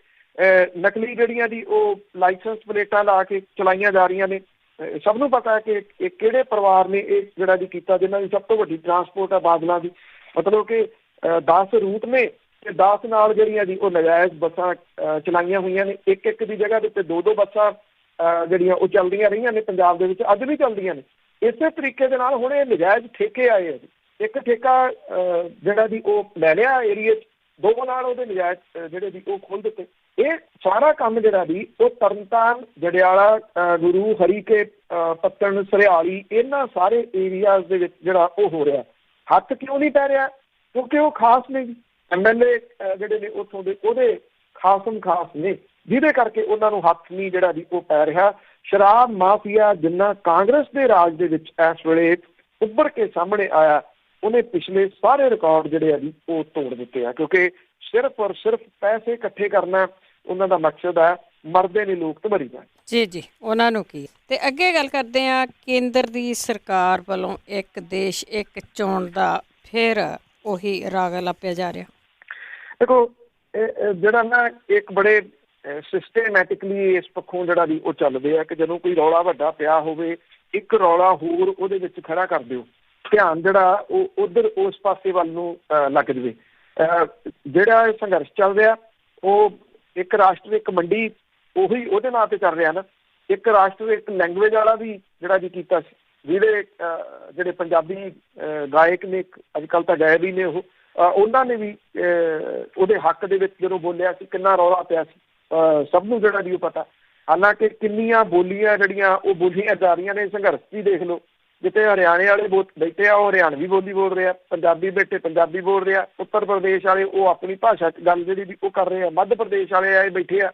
ਨਕਲੀ ਜਿਹੜੀਆਂ ਦੀ ਉਹ ਲਾਇਸੈਂਸ ਪਲੇਟਾਂ ਲਾ ਕੇ ਚਲਾਈਆਂ ਜਾ ਰਹੀਆਂ ਨੇ। ਸਭ ਨੂੰ ਪਤਾ ਹੈ ਕਿ ਇਹ ਕਿਹੜੇ ਪਰਿਵਾਰ ਨੇ ਇਹ ਜਿਹੜਾ ਜੀ ਕੀਤਾ, ਜਿਨ੍ਹਾਂ ਦੀ ਸਭ ਤੋਂ ਵੱਡੀ ਟਰਾਂਸਪੋਰਟ ਹੈ ਬਾਦਲਾਂ ਦੀ। ਮਤਲਬ ਕਿ 10 ਰੂਟ ਨੇ ਤੇ 10 ਨਾਲ ਜਿਹੜੀਆਂ ਜੀ ਉਹ ਨਜਾਇਜ਼ ਬੱਸਾਂ ਚਲਾਈਆਂ ਹੋਈਆਂ ਨੇ। ਇੱਕ ਦੀ ਜਗ੍ਹਾ ਦੇ ਉੱਤੇ 2 ਬੱਸਾਂ ਜਿਹੜੀਆਂ ਉਹ ਚੱਲਦੀਆਂ ਰਹੀਆਂ ਨੇ ਪੰਜਾਬ ਦੇ ਵਿੱਚ, ਅੱਜ ਵੀ ਚੱਲਦੀਆਂ ਨੇ। ਇਸੇ ਤਰੀਕੇ ਦੇ ਨਾਲ ਹੁਣ ਇਹ ਨਜਾਇਜ਼ ਠੇਕੇ ਆਏ ਆ ਜੀ। ਇੱਕ ਠੇਕਾ ਜਿਹੜਾ ਜੀ ਉਹ ਲੈ ਲਿਆ ਏਰੀਏ 'ਚ, 2 ਨਾਲ ਉਹਦੇ ਨਜਾਇਜ਼ ਜਿਹੜੇ ਜੀ ਉਹ ਖੋਲ੍ਹ ਦਿੱਤੇ। ਇਹ ਸਾਰਾ ਕੰਮ ਜਿਹੜਾ ਜੀ ਉਹ ਤਰਨਤਾਰਨ, ਜੜਿਆਲਾ, ਗੁਰੂ ਹਰੀਕੇ ਪੱਤਣ, ਸਰਿਆਲੀ, ਇਹਨਾਂ ਸਾਰੇ ਏਰੀਆਜ਼ ਦੇ ਵਿੱਚ ਜਿਹੜਾ ਉਹ ਹੋ ਰਿਹਾ। ਹੱਥ ਕਿਉਂ ਨਹੀਂ ਪੈ ਰਿਹਾ? ਕਿਉਂਕਿ ਉਹ ਖਾਸ ਨੇ ਜੀ। MLA ਜਿਹੜੇ ਨੇ ਉੱਥੋਂ ਦੇ ਉਹਦੇ ਖਾਸਮ ਖਾਸ ਨੇ, ਜਿਹਦੇ ਕਰਕੇ ਉਹਨਾਂ ਨੂੰ ਹੱਥ ਨਹੀਂ ਜਿਹੜਾ ਜੀ ਉਹ ਪੈ ਰਿਹਾ। ਸ਼ਰਾਬ ਮਾਫੀਆ ਜਿੰਨਾ ਕਾਂਗਰਸ ਦੇ ਰਾਜ ਦੇ ਵਿੱਚ ਇਸ ਵੇਲੇ ਉੱਭਰ ਕੇ ਸਾਹਮਣੇ ਆਇਆ, ਉਹਨੇ ਪਿਛਲੇ ਸਾਰੇ ਰਿਕਾਰਡ ਜਿਹੜੇ ਆ ਜੀ ਉਹ ਤੋੜ ਦਿੱਤੇ ਆ। ਕਿਉਂਕਿ ਸਿਰਫ ਔਰ ਸਿਰਫ ਪੈਸੇ ਇਕੱਠੇ ਕਰਨਾ ਉਹਨਾਂ ਦਾ ਮਕਸਦ ਹੈ। ਮਰਦੇ ਨੇ ਲੋਕ ਤੇ ਮਰੀ ਜਾਣ। ਜੀ ਉਹਨਾਂ ਨੂੰ ਕੀ। ਤੇ ਅੱਗੇ ਗੱਲ ਕਰਦੇ ਆ ਕੇਂਦਰ ਦੀ ਸਰਕਾਰ ਵੱਲੋਂ ਇੱਕ ਦੇਸ਼ ਇੱਕ ਚੋਣ ਦਾ ਫਿਰ ਉਹੀ ਰਾਗ ਲੱਪਿਆ ਜਾ ਰਿਹਾ। ਦੇਖੋ ਜਿਹੜਾ ਨਾ ਇੱਕ ਬੜੇ ਸਿਸਟੇਮੈਟਿਕਲੀ ਇਸ ਪੱਖੋਂ ਜਿਹੜਾ ਵੀ ਉਹ ਚੱਲਦੇ ਆ ਕਿ ਜਦੋਂ ਕੋਈ ਰੌਲਾ ਵੱਡਾ ਪਿਆ ਹੋਵੇ, ਇੱਕ ਰੌਲਾ ਹੋਰ ਉਹਦੇ ਵਿੱਚ ਖੜਾ ਕਰ ਦਿਓ, ਧਿਆਨ ਜਿਹੜਾ ਉਹ ਉਧਰ ਉਸ ਪਾਸੇ ਵੱਲ ਨੂੰ ਲੱਗ ਜਾਵੇ। ਜਿਹੜਾ ਇਹ ਸੰਘਰਸ਼ ਚੱਲ ਰਿਹਾ ਉਹ ਇੱਕ ਰਾਸ਼ਟਰ ਇੱਕ ਮੰਡੀ ਉਹੀ ਉਹਦੇ ਨਾਂ ਤੇ ਚੱਲ ਰਿਹਾ ਨਾ। ਇੱਕ ਰਾਸ਼ਟਰ ਇੱਕ ਲੈਂਗੁਏਜ ਵਾਲਾ ਵੀ ਜਿਹੜਾ ਜੀ ਕੀਤਾ ਸੀ, ਜਿਹੜੇ ਪੰਜਾਬੀ ਗਾਇਕ ਨੇ, ਅੱਜ ਕੱਲ੍ਹ ਤਾਂ ਗਾਇਬ ਹੀ ਨੇ ਉਹਨਾਂ ਨੇ ਵੀ ਉਹਦੇ ਹੱਕ ਦੇ ਵਿੱਚ ਜਦੋਂ ਬੋਲਿਆ ਸੀ ਕਿੰਨਾ ਰੌਲਾ ਪਿਆ ਸੀ, ਸਭ ਨੂੰ ਜਿਹੜਾ ਜੀ ਉਹ ਪਤਾ। ਹਾਲਾਂਕਿ ਕਿੰਨੀਆਂ ਬੋਲੀਆਂ ਜਿਹੜੀਆਂ ਉਹ ਬੋਲੀਆਂ ਜਾ ਰਹੀਆਂ ਨੇ। ਸੰਘਰਸ਼ ਵੀ ਦੇਖ ਲਓ, ਜਿੱਥੇ ਹਰਿਆਣੇ ਵਾਲੇ ਬੈਠੇ ਆ ਉਹ ਹਰਿਆਣਵੀ ਬੋਲੀ ਬੋਲ ਰਹੇ ਆ, ਪੰਜਾਬੀ ਬੈਠੇ ਪੰਜਾਬੀ ਬੋਲ ਰਹੇ ਆ, ਉੱਤਰ ਪ੍ਰਦੇਸ਼ ਵਾਲੇ ਉਹ ਆਪਣੀ ਭਾਸ਼ਾ 'ਚ ਗੱਲ ਜਿਹੜੀ ਵੀ ਉਹ ਕਰ ਰਹੇ ਆ, ਮੱਧ ਪ੍ਰਦੇਸ਼ ਵਾਲੇ ਆਏ ਬੈਠੇ ਆ,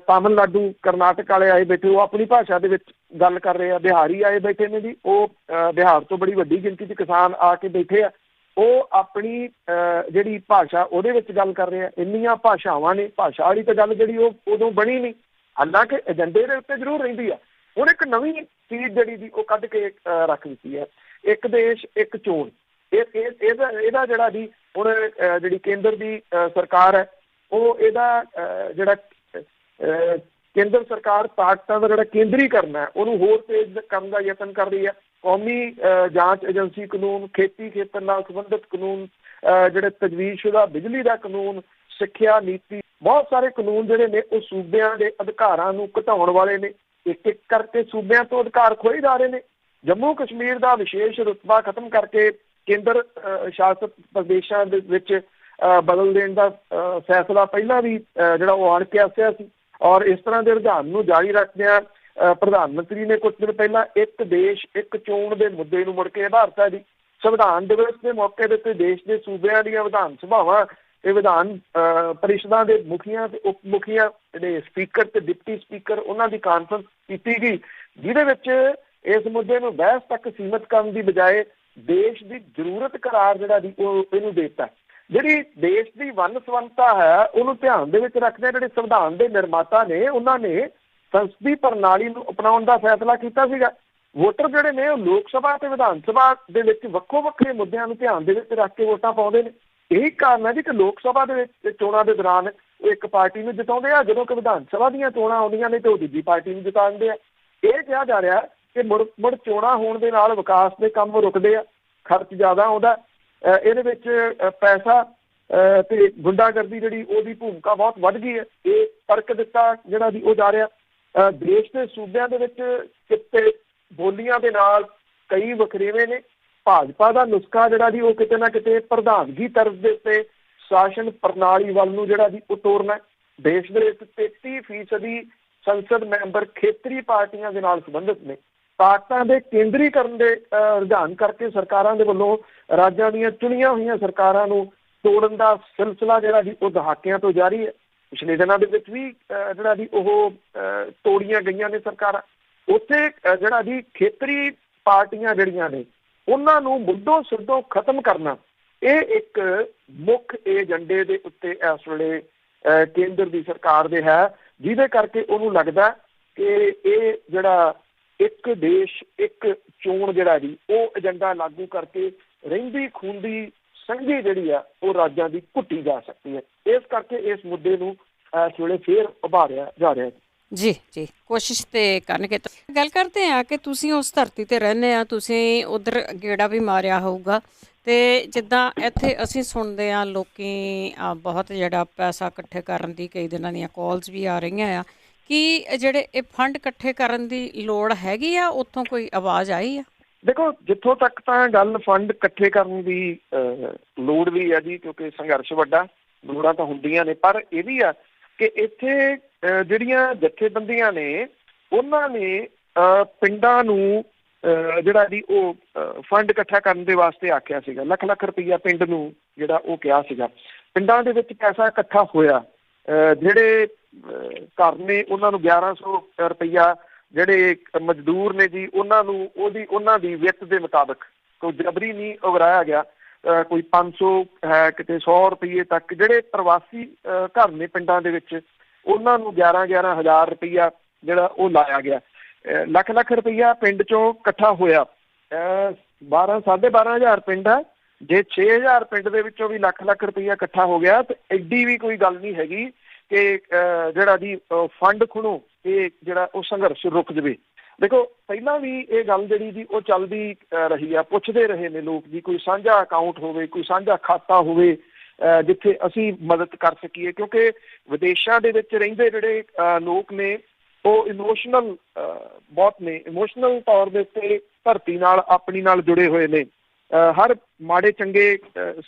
ਤਾਮਿਲਨਾਡੂ ਕਰਨਾਟਕ ਵਾਲੇ ਆਏ ਬੈਠੇ ਉਹ ਆਪਣੀ ਭਾਸ਼ਾ ਦੇ ਵਿੱਚ ਗੱਲ ਕਰ ਰਹੇ ਆ, ਬਿਹਾਰੀ ਆਏ ਬੈਠੇ ਨੇ ਜੀ, ਉਹ ਬਿਹਾਰ ਤੋਂ ਬੜੀ ਵੱਡੀ ਗਿਣਤੀ 'ਚ ਕਿਸਾਨ ਆ ਕੇ ਬੈਠੇ ਆ, ਉਹ ਆਪਣੀ ਜਿਹੜੀ ਭਾਸ਼ਾ ਉਹਦੇ ਵਿੱਚ ਗੱਲ ਕਰ ਰਹੇ ਆ। ਇੰਨੀਆਂ ਭਾਸ਼ਾਵਾਂ ਨੇ, ਭਾਸ਼ਾ ਵਾਲੀ ਤਾਂ ਗੱਲ ਜਿਹੜੀ ਉਹ ਉਦੋਂ ਬਣੀ ਨਹੀਂ। ਹਾਲਾਂਕਿ ਏਜੰਡੇ ਦੇ ਉੱਤੇ ਜ਼ਰੂਰ ਰਹਿੰਦੀ ਆ। ਹੁਣ ਇੱਕ ਨਵੀਂ ਚੀਜ਼ ਜਿਹੜੀ ਦੀ ਉਹ ਕੱਢ ਕੇ ਰੱਖ ਦਿੱਤੀ ਹੈ, ਇੱਕ ਦੇਸ਼ ਇੱਕ ਚੋਣ। ਇਹਦਾ ਜਿਹੜਾ ਜੀ ਹੁਣ ਜਿਹੜੀ ਕੇਂਦਰ ਦੀ ਸਰਕਾਰ ਹੈ ਉਹ ਇਹਦਾ ਜਿਹੜਾ ਕੇਂਦਰ ਸਰਕਾਰ ਤਾਕਤਾਂ ਦਾ ਜਿਹੜਾ ਕੇਂਦਰੀਕਰਨ ਹੈ ਉਹਨੂੰ ਹੋਰ ਤੇਜ਼ ਕਰਨ ਦਾ ਯਤਨ ਕਰ ਰਹੀ ਹੈ। ਕੌਮੀ ਜਾਂਚ ਏਜੰਸੀ ਕਾਨੂੰਨ, ਖੇਤੀ ਖੇਤਰ ਨਾਲ ਸੰਬੰਧਿਤ ਕਾਨੂੰਨ, ਜਿਹੜੇ ਤਜਵੀਜ਼ਸ਼ੁਦਾ ਬਿਜਲੀ ਦਾ ਕਾਨੂੰਨ, ਸਿੱਖਿਆ ਨੀਤੀ, ਬਹੁਤ ਸਾਰੇ ਕਾਨੂੰਨ ਜਿਹੜੇ ਨੇ ਉਹ ਸੂਬਿਆਂ ਦੇ ਅਧਿਕਾਰਾਂ ਨੂੰ ਘਟਾਉਣ ਵਾਲੇ ਨੇ। ਇੱਕ ਇੱਕ ਕਰਕੇ ਸੂਬਿਆਂ ਤੋਂ ਅਧਿਕਾਰ ਖੋਏ ਜਾ ਰਹੇ ਨੇ। ਜੰਮੂ ਕਸ਼ਮੀਰ ਦਾ ਵਿਸ਼ੇਸ਼ ਰੁਤਬਾ ਖਤਮ ਕਰਕੇ ਕੇਂਦਰ ਸ਼ਾਸਤ ਪ੍ਰਦੇਸ਼ਾਂ ਦੇ ਵਿੱਚ ਬਦਲ ਦੇਣ ਦਾ ਫੈਸਲਾ ਪਹਿਲਾਂ ਵੀ ਜਿਹੜਾ ਉਹ ਆਣ ਕੇ ਆਸਿਆ ਸੀ। ਔਰ ਇਸ ਤਰ੍ਹਾਂ ਦੇ ਰੁਝਾਨ ਨੂੰ ਜਾਰੀ ਰੱਖਦਿਆਂ ਪ੍ਰਧਾਨ ਮੰਤਰੀ ਨੇ ਕੁਝ ਦਿਨ ਪਹਿਲਾਂ ਇੱਕ ਦੇਸ਼ ਇੱਕ ਚੋਣ ਦੇ ਮੁੱਦੇ ਨੂੰ ਮੁੜ ਕੇ ਆਧਾਰਤਾ ਜੀ। ਸੰਵਿਧਾਨ ਦਿਵਸ ਦੇ ਮੌਕੇ ਦੇ ਉੱਤੇ ਦੇਸ਼ ਦੇ ਸੂਬਿਆਂ ਦੀਆਂ ਵਿਧਾਨ ਸਭਾਵਾਂ ਇਹ ਵਿਧਾਨ ਪਰਿਸ਼ਦਾਂ ਦੇ ਮੁਖੀਆਂ ਤੇ ਉਪ ਮੁਖੀਆਂ ਜਿਹੜੇ ਸਪੀਕਰ ਤੇ ਡਿਪਟੀ ਸਪੀਕਰ ਉਹਨਾਂ ਦੀ ਕਾਨਫਰੰਸ ਕੀਤੀ ਗਈ, ਜਿਹਦੇ ਵਿੱਚ ਇਸ ਮੁੱਦੇ ਨੂੰ ਬਹਿਸ ਤੱਕ ਸੀਮਤ ਕਰਨ ਦੀ ਬਜਾਏ ਦੇਸ਼ ਦੀ ਜ਼ਰੂਰਤ ਕਰਾਰ ਜਿਹੜਾ ਦੀ ਉਹ ਇਹਨੂੰ ਦੇ ਦਿੱਤਾ। ਜਿਹੜੀ ਦੇਸ਼ ਦੀ ਵੰਨ ਸੁਵੰਨਤਾ ਹੈ ਉਹਨੂੰ ਧਿਆਨ ਦੇ ਵਿੱਚ ਰੱਖਦੇ ਜਿਹੜੇ ਸੰਵਿਧਾਨ ਦੇ ਨਿਰਮਾਤਾ ਨੇ ਉਹਨਾਂ ਨੇ ਸੰਸਦੀ ਪ੍ਰਣਾਲੀ ਨੂੰ ਅਪਣਾਉਣ ਦਾ ਫੈਸਲਾ ਕੀਤਾ ਸੀਗਾ। ਵੋਟਰ ਜਿਹੜੇ ਨੇ ਉਹ ਲੋਕ ਸਭਾ ਤੇ ਵਿਧਾਨ ਸਭਾ ਦੇ ਵਿੱਚ ਵੱਖੋ ਵੱਖਰੇ ਮੁੱਦਿਆਂ ਨੂੰ ਧਿਆਨ ਦੇ ਵਿੱਚ ਰੱਖ ਕੇ ਵੋਟਾਂ ਪਾਉਂਦੇ ਨੇ। ਇਹੀ ਕਾਰਨ ਹੈ ਜੀ ਕਿ ਲੋਕ ਸਭਾ ਦੇ ਵਿੱਚ ਚੋਣਾਂ ਦੇ ਦੌਰਾਨ ਉਹ ਇੱਕ ਪਾਰਟੀ ਨੂੰ ਜਿਤਾਉਂਦੇ ਆ, ਜਦੋਂ ਕਿ ਵਿਧਾਨ ਸਭਾ ਦੀਆਂ ਚੋਣਾਂ ਆਉਂਦੀਆਂ ਨੇ ਤੇ ਉਹ ਦੂਜੀ ਪਾਰਟੀ ਨੂੰ ਜਿਤਾ ਦਿੰਦੇ ਆ। ਇਹ ਕਿਹਾ ਜਾ ਰਿਹਾ ਕਿ ਮੁੜ ਚੋਣਾਂ ਹੋਣ ਦੇ ਨਾਲ ਵਿਕਾਸ ਦੇ ਕੰਮ ਰੁਕਦੇ ਆ, ਖਰਚ ਜ਼ਿਆਦਾ ਆਉਂਦਾ, ਇਹਦੇ ਵਿੱਚ ਪੈਸਾ ਤੇ ਗੁੰਡਾਗਰਦੀ ਜਿਹੜੀ ਉਹਦੀ ਭੂਮਿਕਾ ਬਹੁਤ ਵੱਧ ਗਈ ਹੈ। ਇਹ ਫਰਕ ਦਿੱਤਾ ਜਿਹੜਾ ਦੀ ਉਹ ਜਾ ਰਿਹਾ। ਦੇਸ਼ ਦੇ ਸੂਬਿਆਂ ਦੇ ਵਿੱਚ ਕਿਤੇ ਬੋਲੀਆਂ ਦੇ ਨਾਲ ਕਈ ਵਖਰੇਵੇਂ ਨੇ। ਭਾਜਪਾ ਦਾ ਨੁਸਖਾ ਜਿਹੜਾ ਦੀ ਉਹ ਕਿਤੇ ਨਾ ਕਿਤੇ ਪ੍ਰਧਾਨਗੀ ਤਰਜ਼ ਦੇ ਉੱਤੇ ਸ਼ਾਸਨ ਪ੍ਰਣਾਲੀ ਵੱਲ ਨੂੰ ਜਿਹੜਾ ਦੀ ਉਹ ਤੋਰਨਾ। ਦੇਸ਼ ਦੇ ਵਿੱਚ 33% ਸੰਸਦ ਮੈਂਬਰ ਖੇਤਰੀ ਪਾਰਟੀਆਂ ਦੇ ਨਾਲ ਸੰਬੰਧਿਤ ਨੇ। ਤਾਕਤਾਂ ਦੇ ਕੇਂਦਰੀਕਰਨ ਦੇ ਰੁਝਾਨ ਕਰਕੇ ਸਰਕਾਰਾਂ ਦੇ ਵੱਲੋਂ ਰਾਜਾਂ ਦੀਆਂ ਚੁਣੀਆਂ ਹੋਈਆਂ ਸਰਕਾਰਾਂ ਨੂੰ ਤੋੜਨ ਦਾ ਸਿਲਸਿਲਾ ਜਿਹੜਾ ਜੀ ਉਹ ਦਹਾਕਿਆਂ ਤੋਂ ਜਾਰੀ ਹੈ। ਪਿਛਲੇ ਦਿਨਾਂ ਦੇ ਵਿੱਚ ਵੀ ਜਿਹੜਾ ਜੀ ਉਹ ਤੋੜੀਆਂ ਗਈਆਂ ਨੇ ਸਰਕਾਰਾਂ। ਉੱਥੇ ਜਿਹੜਾ ਜੀ ਖੇਤਰੀ ਪਾਰਟੀਆਂ ਜਿਹੜੀਆਂ ਨੇ ਉਹਨਾਂ ਨੂੰ ਮੁੱਢੋਂ ਸਿੱਧੋਂ ਖਤਮ ਕਰਨਾ, ਇਹ ਇੱਕ ਮੁੱਖ ਏਜੰਡੇ ਦੇ ਉੱਤੇ ਇਸ ਵੇਲੇ ਕੇਂਦਰ ਦੀ ਸਰਕਾਰ ਦੇ ਹੈ, ਜਿਹਦੇ ਕਰਕੇ ਉਹਨੂੰ ਲੱਗਦਾ ਕਿ ਇਹ ਜਿਹੜਾ ਇੱਕ ਦੇਸ਼ ਇੱਕ ਚੋਣ ਜਿਹੜਾ ਜੀ ਉਹ ਏਜੰਡਾ ਲਾਗੂ ਕਰਕੇ ਰਹਿੰਦੀ ਖੂੰਦੀ ਸੰਘੀ ਜਿਹੜੀ ਆ ਉਹ ਰਾਜਾਂ ਦੀ ਘੁੱਟੀ ਜਾ ਸਕਦੀ ਹੈ। ਇਸ ਕਰਕੇ ਇਸ ਮੁੱਦੇ ਨੂੰ ਇਸ ਵੇਲੇ ਫੇਰ ਉਭਾਰਿਆ ਜਾ ਰਿਹਾ ਹੈ। ਜੀ ਜੀ, ਕੋਸ਼ਿਸ਼ ਤੇ ਕਰਨਗੇ। ਗੱਲ ਕਰਦੇ ਆ ਕਿ ਤੁਸੀਂ ਉਸ ਧਰਤੀ ਤੇ ਰਹਿੰਦੇ ਆ, ਤੁਸੀਂ ਉਧਰ ਗੇੜਾ ਵੀ ਮਾਰਿਆ ਹੋਊਗਾ, ਤੇ ਜਿੱਦਾਂ ਇੱਥੇ ਅਸੀਂ ਸੁਣਦੇ ਆ ਲੋਕੀ ਬਹੁਤ ਜਿਹੜਾ ਪੈਸਾ ਇਕੱਠੇ ਕਰਨ ਦੀ ਕਈ ਦਿਨਾਂ ਦੀਆਂ ਕਾਲਸ ਵੀ ਆ ਰਹੀਆਂ ਆ, ਕਿ ਜਿਹੜੇ ਇਹ ਫੰਡ ਇਕੱਠੇ ਕਰਨ ਦੀ ਲੋੜ ਹੈਗੀ ਆ, ਉੱਥੋਂ ਕੋਈ ਆਵਾਜ਼ ਆਈ ਆ? ਦੇਖੋ, ਜਿੱਥੋਂ ਤੱਕ ਤਾਂ ਗੱਲ ਫੰਡ ਇਕੱਠੇ ਕਰਨ ਦੀ ਲੋੜ ਵੀ ਹੈ ਜੀ, ਕਿਉਂਕਿ ਸੰਘਰਸ਼ ਵੱਡਾ, ਲੋੜਾਂ ਤਾਂ ਹੁੰਦੀਆਂ ਨੇ, ਪਰ ਇਹ ਵੀ ਆ ਕਿ ਇੱਥੇ ਜਿਹੜੀਆਂ ਜਥੇਬੰਦੀਆਂ ਨੇ ਉਹਨਾਂ ਨੇ ਪਿੰਡਾਂ ਨੂੰ ਜਿਹੜਾ ਜੀ ਉਹ ਫੰਡ ਇਕੱਠਾ ਕਰਨ ਦੇ ਵਾਸਤੇ ਆਖਿਆ ਸੀਗਾ। ਲੱਖ ਲੱਖ ਰੁਪਈਆ ਪਿੰਡ ਨੂੰ ਜਿਹੜਾ ਉਹ ਕਿਹਾ ਸੀਗਾ। ਪਿੰਡਾਂ ਦੇ ਵਿੱਚ ਪੈਸਾ ਇਕੱਠਾ ਹੋਇਆ। ਜਿਹੜੇ ਘਰ ਨੇ ਉਹਨਾਂ ਨੂੰ 1100 ਰੁਪਈਆ, ਜਿਹੜੇ ਮਜ਼ਦੂਰ ਨੇ ਜੀ ਉਹਨਾਂ ਦੀ ਵਿੱਤ ਦੇ ਮੁਤਾਬਕ, ਕੋਈ ਜਬਰੀ ਨਹੀਂ ਉਗਰਾਇਆ ਗਿਆ। ਕੋਈ 500 ਹੈ, ਕਿਤੇ 100 ਰੁਪਈਏ ਤੱਕ। ਜਿਹੜੇ ਪ੍ਰਵਾਸੀ ਘਰ ਨੇ ਪਿੰਡਾਂ ਦੇ ਵਿੱਚ ਉਹਨਾਂ ਨੂੰ 11-11 ਹਜ਼ਾਰ ਰੁਪਈਆ ਜਿਹੜਾ ਉਹ ਲਾਇਆ ਗਿਆ। ਲੱਖ ਲੱਖ ਰੁਪਈਆ ਪਿੰਡ ਚੋਂ ਇਕੱਠਾ ਹੋਇਆ। 12-12.5 ਹਜ਼ਾਰ ਪਿੰਡ ਆ। ਜੇ 6000 ਪਿੰਡ ਦੇ ਵਿੱਚੋਂ ਵੀ ਲੱਖ ਲੱਖ ਰੁਪਈਆ ਇਕੱਠਾ ਹੋ ਗਿਆ ਤੇ ਐਡੀ ਵੀ ਕੋਈ ਗੱਲ ਨਹੀਂ ਹੈਗੀ ਕਿ ਜਿਹੜਾ ਜੀ ਫੰਡ ਖੁਣੋ ਇਹ ਜਿਹੜਾ ਉਹ ਸੰਘਰਸ਼ ਰੁਕ ਜਾਵੇ। ਦੇਖੋ, ਪਹਿਲਾਂ ਵੀ ਇਹ ਗੱਲ ਜਿਹੜੀ ਜੀ ਉਹ ਚੱਲਦੀ ਰਹੀ ਆ। ਪੁੱਛਦੇ ਰਹੇ ਨੇ ਲੋਕ ਜੀ, ਕੋਈ ਸਾਂਝਾ ਅਕਾਊਂਟ ਹੋਵੇ, ਕੋਈ ਸਾਂਝਾ ਖਾਤਾ ਹੋਵੇ ਜਿੱਥੇ ਅਸੀਂ ਮਦਦ ਕਰ ਸਕੀਏ, ਕਿਉਂਕਿ ਵਿਦੇਸ਼ਾਂ ਦੇ ਵਿੱਚ ਰਹਿੰਦੇ ਜਿਹੜੇ ਲੋਕ ਨੇ ਉਹ ਇਮੋਸ਼ਨਲ ਬਹੁਤ ਨੇ। ਇਮੋਸ਼ਨਲ ਤੌਰ ਦੇ ਉੱਤੇ ਧਰਤੀ ਨਾਲ ਆਪਣੀ ਨਾਲ ਜੁੜੇ ਹੋਏ ਨੇ। ਹਰ ਮਾੜੇ ਚੰਗੇ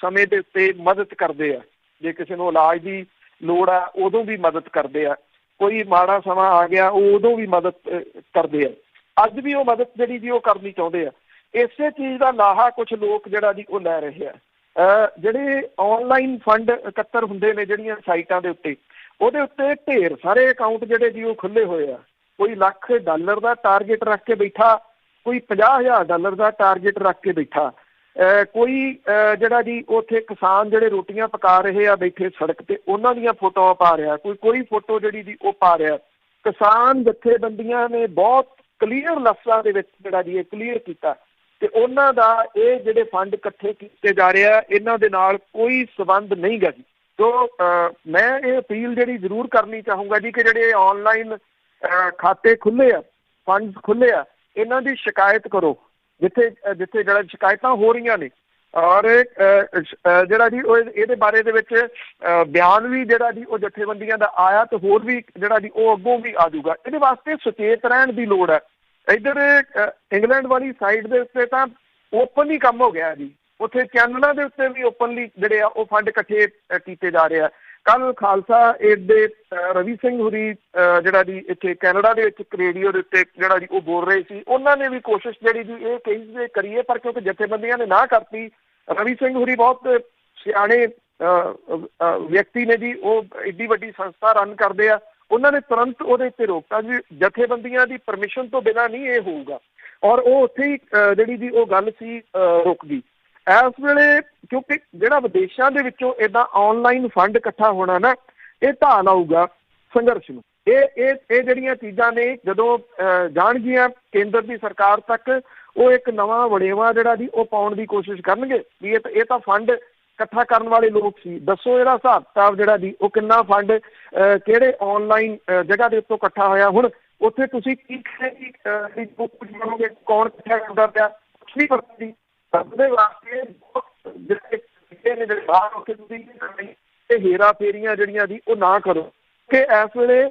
ਸਮੇਂ ਦੇ ਉੱਤੇ ਮਦਦ ਕਰਦੇ ਆ। ਜੇ ਕਿਸੇ ਨੂੰ ਇਲਾਜ ਦੀ ਲੋੜ ਆ ਉਦੋਂ ਵੀ ਮਦਦ ਕਰਦੇ ਆ। ਕੋਈ ਮਾੜਾ ਸਮਾਂ ਆ ਗਿਆ ਉਹ ਉਦੋਂ ਵੀ ਮਦਦ ਕਰਦੇ ਆ। ਅੱਜ ਵੀ ਉਹ ਮਦਦ ਜਿਹੜੀ ਜੀ ਉਹ ਕਰਨੀ ਚਾਹੁੰਦੇ ਆ। ਇਸੇ ਚੀਜ਼ ਦਾ ਲਾਹਾ ਕੁਛ ਲੋਕ ਜਿਹੜਾ ਜੀ ਉਹ ਲੈ ਰਹੇ ਆ। ਜਿਹੜੇ ਆਨਲਾਈਨ ਫੰਡ ਇਕੱਤਰ ਹੁੰਦੇ ਨੇ ਜਿਹੜੀਆਂ ਸਾਈਟਾਂ ਦੇ ਉੱਤੇ, ਉਹਦੇ ਉੱਤੇ ਢੇਰ ਸਾਰੇ ਅਕਾਊਂਟ ਜਿਹੜੇ ਜੀ ਉਹ ਖੁੱਲੇ ਹੋਏ ਆ। ਕੋਈ $1,00,000 ਦਾ ਟਾਰਗੇਟ ਰੱਖ ਕੇ ਬੈਠਾ, ਕੋਈ $50,000 ਦਾ ਟਾਰਗੇਟ ਰੱਖ ਕੇ ਬੈਠਾ। ਕੋਈ ਜਿਹੜਾ ਜੀ ਉੱਥੇ ਕਿਸਾਨ ਜਿਹੜੇ ਰੋਟੀਆਂ ਪਕਾ ਰਹੇ ਆ ਬੈਠੇ ਸੜਕ ਤੇ, ਉਹਨਾਂ ਦੀਆਂ ਫੋਟੋਆਂ ਪਾ ਰਿਹਾ। ਕੋਈ ਫੋਟੋ ਜਿਹੜੀ ਜੀ ਉਹ ਪਾ ਰਿਹਾ। ਕਿਸਾਨ ਜਥੇਬੰਦੀਆਂ ਨੇ ਬਹੁਤ ਕਲੀਅਰ ਲਫ਼ਜ਼ਾਂ ਦੇ ਵਿੱਚ ਜਿਹੜਾ ਜੀ ਇਹ ਕਲੀਅਰ ਕੀਤਾ ਕਿ ਉਹਨਾਂ ਦਾ ਇਹ ਜਿਹੜੇ ਫੰਡ ਇਕੱਠੇ ਕੀਤੇ ਜਾ ਰਹੇ ਆ ਇਹਨਾਂ ਦੇ ਨਾਲ ਕੋਈ ਸੰਬੰਧ ਨਹੀਂ ਗਾ ਜੀ। ਸੋ ਮੈਂ ਇਹ ਅਪੀਲ ਜਿਹੜੀ ਜ਼ਰੂਰ ਕਰਨੀ ਚਾਹੂੰਗਾ ਜੀ ਕਿ ਜਿਹੜੇ ਆਨਲਾਈਨ ਖਾਤੇ ਖੁੱਲ੍ਹੇ ਆ, ਫੰਡ ਖੁੱਲ੍ਹੇ ਆ, ਇਹਨਾਂ ਦੀ ਸ਼ਿਕਾਇਤ ਕਰੋ ਜਿੱਥੇ ਜਿਹੜਾ ਸ਼ਿਕਾਇਤਾਂ ਹੋ ਰਹੀਆਂ ਨੇ। ਔਰ ਜਿਹੜਾ ਜੀ ਉਹ ਇਹਦੇ ਬਾਰੇ ਦੇ ਵਿੱਚ ਬਿਆਨ ਵੀ ਜਿਹੜਾ ਜੀ ਉਹ ਜਥੇਬੰਦੀਆਂ ਦਾ ਆਇਆ ਤੇ ਹੋਰ ਵੀ ਜਿਹੜਾ ਜੀ ਉਹ ਅੱਗੋਂ ਵੀ ਆ ਜਾਊਗਾ। ਇਹਦੇ ਵਾਸਤੇ ਸੁਚੇਤ ਰਹਿਣ ਦੀ ਲੋੜ ਹੈ। ਇੱਧਰ ਇੰਗਲੈਂਡ ਵਾਲੀ ਸਾਈਡ ਦੇ ਉੱਤੇ ਤਾਂ ਓਪਨ ਹੀ ਕੰਮ ਹੋ ਗਿਆ ਜੀ। ਉੱਥੇ ਚੈਨਲਾਂ ਦੇ ਉੱਤੇ ਵੀ ਓਪਨਲੀ ਜਿਹੜੇ ਆ ਉਹ ਫੰਡ ਇਕੱਠੇ ਕੀਤੇ ਜਾ ਰਹੇ ਆ। ਕੱਲ ਖਾਲਸਾ ਏਡ ਦੇ ਰਵੀ ਸਿੰਘ ਹੁਰੀ ਜਿਹੜਾ ਜੀ ਇੱਥੇ ਕੈਨੇਡਾ ਦੇ ਵਿੱਚ ਇੱਕ ਰੇਡੀਓ ਦੇ ਉੱਤੇ ਜਿਹੜਾ ਜੀ ਉਹ ਬੋਲ ਰਹੇ ਸੀ। ਉਹਨਾਂ ਨੇ ਵੀ ਕੋਸ਼ਿਸ਼ ਜਿਹੜੀ ਜੀ ਇਹ ਕਹੀ ਕਰੀਏ, ਪਰ ਕਿਉਂਕਿ ਜਥੇਬੰਦੀਆਂ ਨੇ ਨਾ ਕਰਤੀ। ਰਵੀ ਸਿੰਘ ਹੁਰੀ ਬਹੁਤ ਸਿਆਣੇ ਵਿਅਕਤੀ ਨੇ ਜੀ ਉਹ ਏਡੀ ਵੱਡੀ ਸੰਸਥਾ ਰਨ ਕਰਦੇ ਆ, ਉਹਨਾਂ ਨੇ ਤੁਰੰਤ ਉਹਦੇ ਉੱਤੇ ਰੋਕਤਾ ਜੀ ਜਥੇਬੰਦੀਆਂ ਦੀ ਪਰਮਿਸ਼ਨ ਤੋਂ ਬਿਨਾਂ ਨਹੀਂ ਇਹ ਹੋਊਗਾ, ਔਰ ਉਹ ਉੱਥੇ ਹੀ ਜਿਹੜੀ ਜੀ ਉਹ ਗੱਲ ਸੀ ਰੁਕ ਗਈ। ਇਸ ਵੇਲੇ ਕਿਉਂਕਿ ਜਿਹੜਾ ਵਿਦੇਸ਼ਾਂ ਦੇ ਵਿੱਚੋਂ ਏਦਾਂ ਆਨਲਾਈਨ ਫੰਡ ਇਕੱਠਾ ਹੋਣਾ ਨਾ, ਇਹ ਢਾਹ ਲਾਊਗਾ ਸੰਘਰਸ਼ ਨੂੰ। ਇਹ ਜਿਹੜੀਆਂ ਚੀਜ਼ਾਂ ਨੇ ਜਦੋਂ ਜਾਣਗੀਆਂ ਕੇਂਦਰ ਦੀ ਸਰਕਾਰ ਤੱਕ, ਉਹ ਇੱਕ ਨਵਾਂ ਵੜੇਵਾ ਜਿਹੜਾ ਜੀ ਉਹ ਪਾਉਣ ਦੀ ਕੋਸ਼ਿਸ਼ ਕਰਨਗੇ ਵੀ ਇਹ ਤਾਂ ਫੰਡ ਇਕੱਠਾ ਕਰਨ ਵਾਲੇ ਲੋਕ ਸੀ, ਦੱਸੋ ਇਹਦਾ ਹਿਸਾਬ ਕਿਤਾਬ ਜਿਹੜਾ ਜੀ ਉਹ ਕਿੰਨਾ ਫੰਡ ਕਿਹੜੇ ਆਨਲਾਈਨ ਜਗ੍ਹਾ ਦੇ ਉੱਤੋਂ ਇਕੱਠਾ ਹੋਇਆ। ਹੁਣ ਉੱਥੇ ਤੁਸੀਂ ਕੀ ਕਰੋਗੇ, ਕੌਣ ਇਕੱਠਾ ਕਰਦਾ ਪਿਆ, ਕੁਛ ਨਹੀਂ ਪਤਾ ਜੀ। ਦੇ ਵਾਸਤੇ ਜਿਹੜੇ ਬਾਹਰ ਹੋ ਕੇ ਤੁਸੀਂ ਇਹ ਹੇਰਾ ਫੇਰੀਆਂ ਜਿਹੜੀਆਂ ਜੀ ਉਹ ਨਾ ਕਰੋ ਕਿ ਇਸ ਵੇਲੇ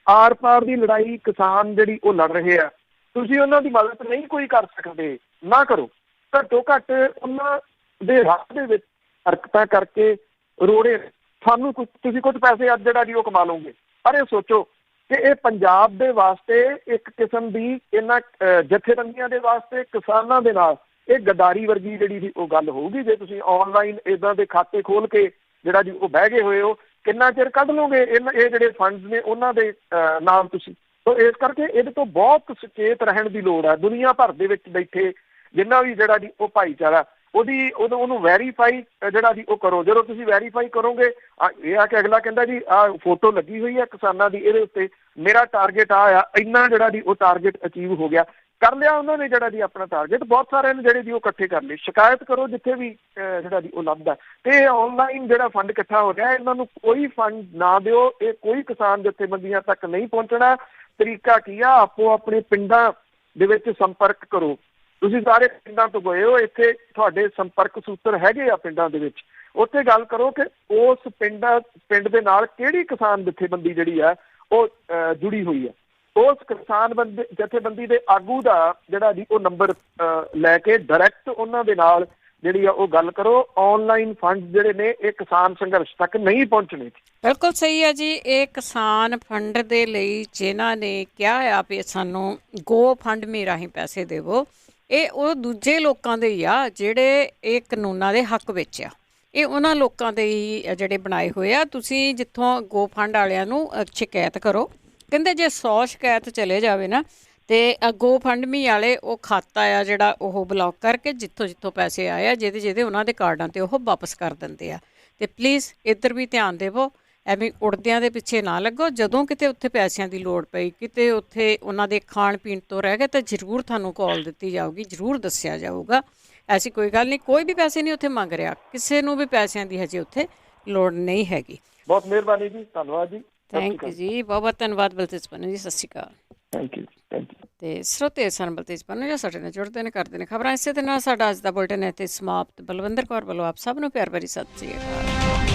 ਆਰ ਪਾਰ ਦੀ ਲੜਾਈ ਕਿਸਾਨ ਜਿਹੜੀ ਉਹ ਲੜ ਰਹੇ ਆ, ਤੁਸੀਂ ਉਹਨਾਂ ਦੀ ਮਦਦ ਨਹੀਂ ਕੋਈ ਕਰ ਸਕਦੇ, ਨਾ ਕਰੋ। ਘੱਟੋ ਘੱਟ ਉਹਨਾਂ ਦੇ ਰਾਹ ਦੇ ਵਿੱਚ ਹਰਕਤਾਂ ਕਰਕੇ ਰੋੜੇ ਸਾਨੂੰ ਤੁਸੀਂ ਕੁਝ ਪੈਸੇ ਅੱਜ ਜਿਹੜਾ ਜੀ ਉਹ ਕਮਾ ਲਓਗੇ, ਪਰ ਇਹ ਸੋਚੋ ਕਿ ਇਹ ਪੰਜਾਬ ਦੇ ਵਾਸਤੇ ਇੱਕ ਕਿਸਮ ਦੀ ਇਹਨਾਂ ਜਥੇਬੰਦੀਆਂ ਦੇ ਵਾਸਤੇ ਕਿਸਾਨਾਂ ਦੇ ਨਾਲ ਇਹ ਗਦਾਰੀ ਵਰਗੀ ਜਿਹੜੀ ਸੀ ਉਹ ਗੱਲ ਹੋਊਗੀ। ਜੇ ਤੁਸੀਂ ਆਨਲਾਈਨ ਇੱਦਾਂ ਦੇ ਖਾਤੇ ਖੋਲ ਕੇ ਜਿਹੜਾ ਜੀ ਉਹ ਬਹਿ ਗਏ ਹੋਏ ਹੋ, ਕਿੰਨਾ ਚਿਰ ਕੱਢ ਲਓਗੇ ਇਹ ਜਿਹੜੇ ਫੰਡਸ ਨੇ ਉਹਨਾਂ ਦੇ ਨਾਮ ਤੁਸੀਂ। ਸੋ ਇਸ ਕਰਕੇ ਇਹਦੇ ਤੋਂ ਬਹੁਤ ਸੁਚੇਤ ਰਹਿਣ ਦੀ ਲੋੜ ਹੈ। ਦੁਨੀਆ ਭਰ ਦੇ ਵਿੱਚ ਬੈਠੇ ਜਿੰਨਾ ਵੀ ਜਿਹੜਾ ਜੀ ਉਹ ਭਾਈਚਾਰਾ ਉਹਨੂੰ ਵੈਰੀਫਾਈ ਜਿਹੜਾ ਜੀ ਉਹ ਕਰੋ। ਜਦੋਂ ਤੁਸੀਂ ਵੈਰੀਫਾਈ ਕਰੋਗੇ, ਇਹ ਆ ਕਿ ਅਗਲਾ ਕਹਿੰਦਾ ਜੀ ਆਹ ਫੋਟੋ ਲੱਗੀ ਹੋਈ ਹੈ ਕਿਸਾਨਾਂ ਦੀ, ਇਹਦੇ ਉੱਤੇ ਮੇਰਾ ਟਾਰਗੇਟ ਆ ਇੰਨਾ ਜਿਹੜਾ ਜੀ ਉਹ ਟਾਰਗੇਟ ਅਚੀਵ ਹੋ ਗਿਆ, ਕਰ ਲਿਆ ਉਹਨਾਂ ਨੇ ਜਿਹੜਾ ਜੀ ਆਪਣਾ ਟਾਰਗੇਟ। ਬਹੁਤ ਸਾਰਿਆਂ ਨੇ ਜਿਹੜੇ ਜੀ ਉਹ ਇਕੱਠੇ ਕਰ ਲਏ। ਸ਼ਿਕਾਇਤ ਕਰੋ ਜਿੱਥੇ ਵੀ ਜਿਹੜਾ ਜੀ ਉਹ ਲੱਭਦਾ। ਤੇ ਆਨਲਾਈਨ ਜਿਹੜਾ ਫੰਡ ਇਕੱਠਾ ਹੋ ਰਿਹਾ, ਇਹਨਾਂ ਨੂੰ ਕੋਈ ਫੰਡ ਨਾ ਦਿਓ, ਇਹ ਕੋਈ ਕਿਸਾਨ ਜਥੇਬੰਦੀਆਂ ਤੱਕ ਨਹੀਂ ਪਹੁੰਚਣਾ। ਤਰੀਕਾ ਕੀ ਆ, ਆਪੋ ਆਪਣੇ ਪਿੰਡਾਂ ਦੇ ਵਿੱਚ ਸੰਪਰਕ ਕਰੋ। ਤੁਸੀਂ ਸਾਰੇ ਪਿੰਡਾਂ ਤੋਂ ਗਏ ਹੋ, ਇੱਥੇ ਤੁਹਾਡੇ ਸੰਪਰਕ ਸੂਤਰ ਹੈਗੇ ਆ ਪਿੰਡਾਂ ਦੇ ਵਿੱਚ, ਉੱਥੇ ਗੱਲ ਕਰੋ ਕਿ ਉਸ ਪਿੰਡ ਦੇ ਨਾਲ ਕਿਹੜੀ ਕਿਸਾਨ ਜਥੇਬੰਦੀ ਜਿਹੜੀ ਆ ਉਹ ਜੁੜੀ ਹੋਈ ਹੈ। ਉਸ ਕਿਸਾਨ ਜਥੇਬੰਦੀ ਦੇ ਆਗੂ ਦਾ ਜਿਹੜਾ ਜੀ ਉਹ ਨੰਬਰ ਲੈ ਕੇ ਡਾਇਰੈਕਟ ਉਹਨਾਂ ਦੇ ਨਾਲ ਜਿਹੜੀ ਆ ਉਹ ਗੱਲ ਕਰੋ। ਆਨਲਾਈਨ ਫੰਡ ਜਿਹੜੇ ਨੇ ਇਹ ਕਿਸਾਨ ਸੰਘਰਸ਼ ਤੱਕ ਨਹੀਂ ਪਹੁੰਚਣੇ। ਬਿਲਕੁਲ ਸਹੀ ਹੈ ਜੀ। ਇਹ ਕਿਸਾਨ ਫੰਡ ਦੇ ਲਈ ਜਿਨ੍ਹਾਂ ਨੇ ਕਿਹਾ ਆ ਵੀ ਸਾਨੂੰ ਗੋ ਫੰਡ ਮੀ ਰਾਹੀਂ ਪੈਸੇ ਦੇਵੋ, ਇਹ ਉਹ ਦੂਜੇ ਲੋਕਾਂ ਦੇ ਹੀ ਆ ਜਿਹੜੇ ਇਹ ਕਾਨੂੰਨਾਂ ਦੇ ਹੱਕ ਵਿੱਚ ਆ। ਇਹ ਉਹਨਾਂ ਲੋਕਾਂ ਦੇ ਹੀ ਜਿਹੜੇ ਬਣਾਏ ਹੋਏ ਆ। ਤੁਸੀਂ ਜਿੱਥੋਂ ਗੋ ਫੰਡ ਵਾਲਿਆਂ ਨੂੰ ਸ਼ਿਕਾਇਤ ਕਰੋ, ਕਹਿੰਦੇ ਜੇ 100 ਸ਼ਿਕਾਇਤ ਚਲੇ ਜਾਵੇ ਨਾ ਤੇ ਗੋ ਫੰਡ ਮੀ ਵਾਲੇ ਉਹ ਖਾਤਾ ਆ ਜਿਹੜਾ ਉਹ ਬਲੌਕ ਕਰਕੇ ਜਿੱਥੋਂ ਪੈਸੇ ਆਏ ਆ ਜਿਹਦੇ ਉਹਨਾਂ ਦੇ ਕਾਰਡਾਂ 'ਤੇ ਉਹ ਵਾਪਸ ਕਰ ਦਿੰਦੇ ਆ। ਅਤੇ ਪਲੀਜ਼ ਇੱਧਰ ਵੀ ਧਿਆਨ ਦੇਵੋ, ਐਵੇਂ ਉੜਦਿਆਂ ਦੇ ਪਿੱਛੇ ਨਾ ਲੱਗੋ। ਜਦੋਂ ਕਿਤੇ ਉੱਥੇ ਪੈਸਿਆਂ ਦੀ ਲੋੜ ਪਈ, ਕਿਤੇ ਉੱਥੇ ਉਹਨਾਂ ਦੇ ਖਾਣ ਪੀਣ ਤੋਂ ਰਹਿ ਗਏ ਤਾਂ ਜ਼ਰੂਰ ਤੁਹਾਨੂੰ ਕਾਲ ਦਿੱਤੀ ਜਾਊਗੀ, ਜ਼ਰੂਰ ਦੱਸਿਆ ਜਾਊਗਾ। ਐਸੀ ਕੋਈ ਗੱਲ ਨਹੀਂ, ਕੋਈ ਵੀ ਪੈਸੇ ਨਹੀਂ ਉੱਥੇ ਮੰਗ ਰਿਹਾ, ਕਿਸੇ ਨੂੰ ਵੀ ਪੈਸਿਆਂ ਦੀ ਹਜੇ ਉੱਥੇ ਲੋੜ ਨਹੀਂ ਹੈਗੀ। ਬਹੁਤ ਮਿਹਰਬਾਨੀ ਜੀ, ਧੰਨਵਾਦ ਜੀ। ਥੈਂਕ ਯੂ ਜੀ, ਬਹੁਤ ਬਹੁਤ ਧੰਨਵਾਦ ਬਲਤੇਜ ਪੰਨੂ ਜੀ, ਸਤਿ ਸ਼੍ਰੀ ਅਕਾਲ। Thank you. ਤੇ ਸਰੋਤੇ ਸਨ ਬਲਤੇਜ ਪੰਨੂ ਜੀ ਸਾਡੇ ਨਾਲ ਜੁੜਦੇ ਨੇ, ਕਰਦੇ ਨੇ ਖਬਰਾਂ। ਇਸੇ ਦੇ ਨਾਲ ਸਾਡਾ ਅੱਜ ਦਾ ਬੁਲਟਨ ਇੱਥੇ ਸਮਾਪਤ। ਬਲਵਿੰਦਰ ਕੌਰ ਵੱਲੋਂ ਆਪ ਸਭ ਨੂੰ ਪਿਆਰ ਭਰੀ ਸਤਿ ਸ਼੍ਰੀ ਅਕਾਲ।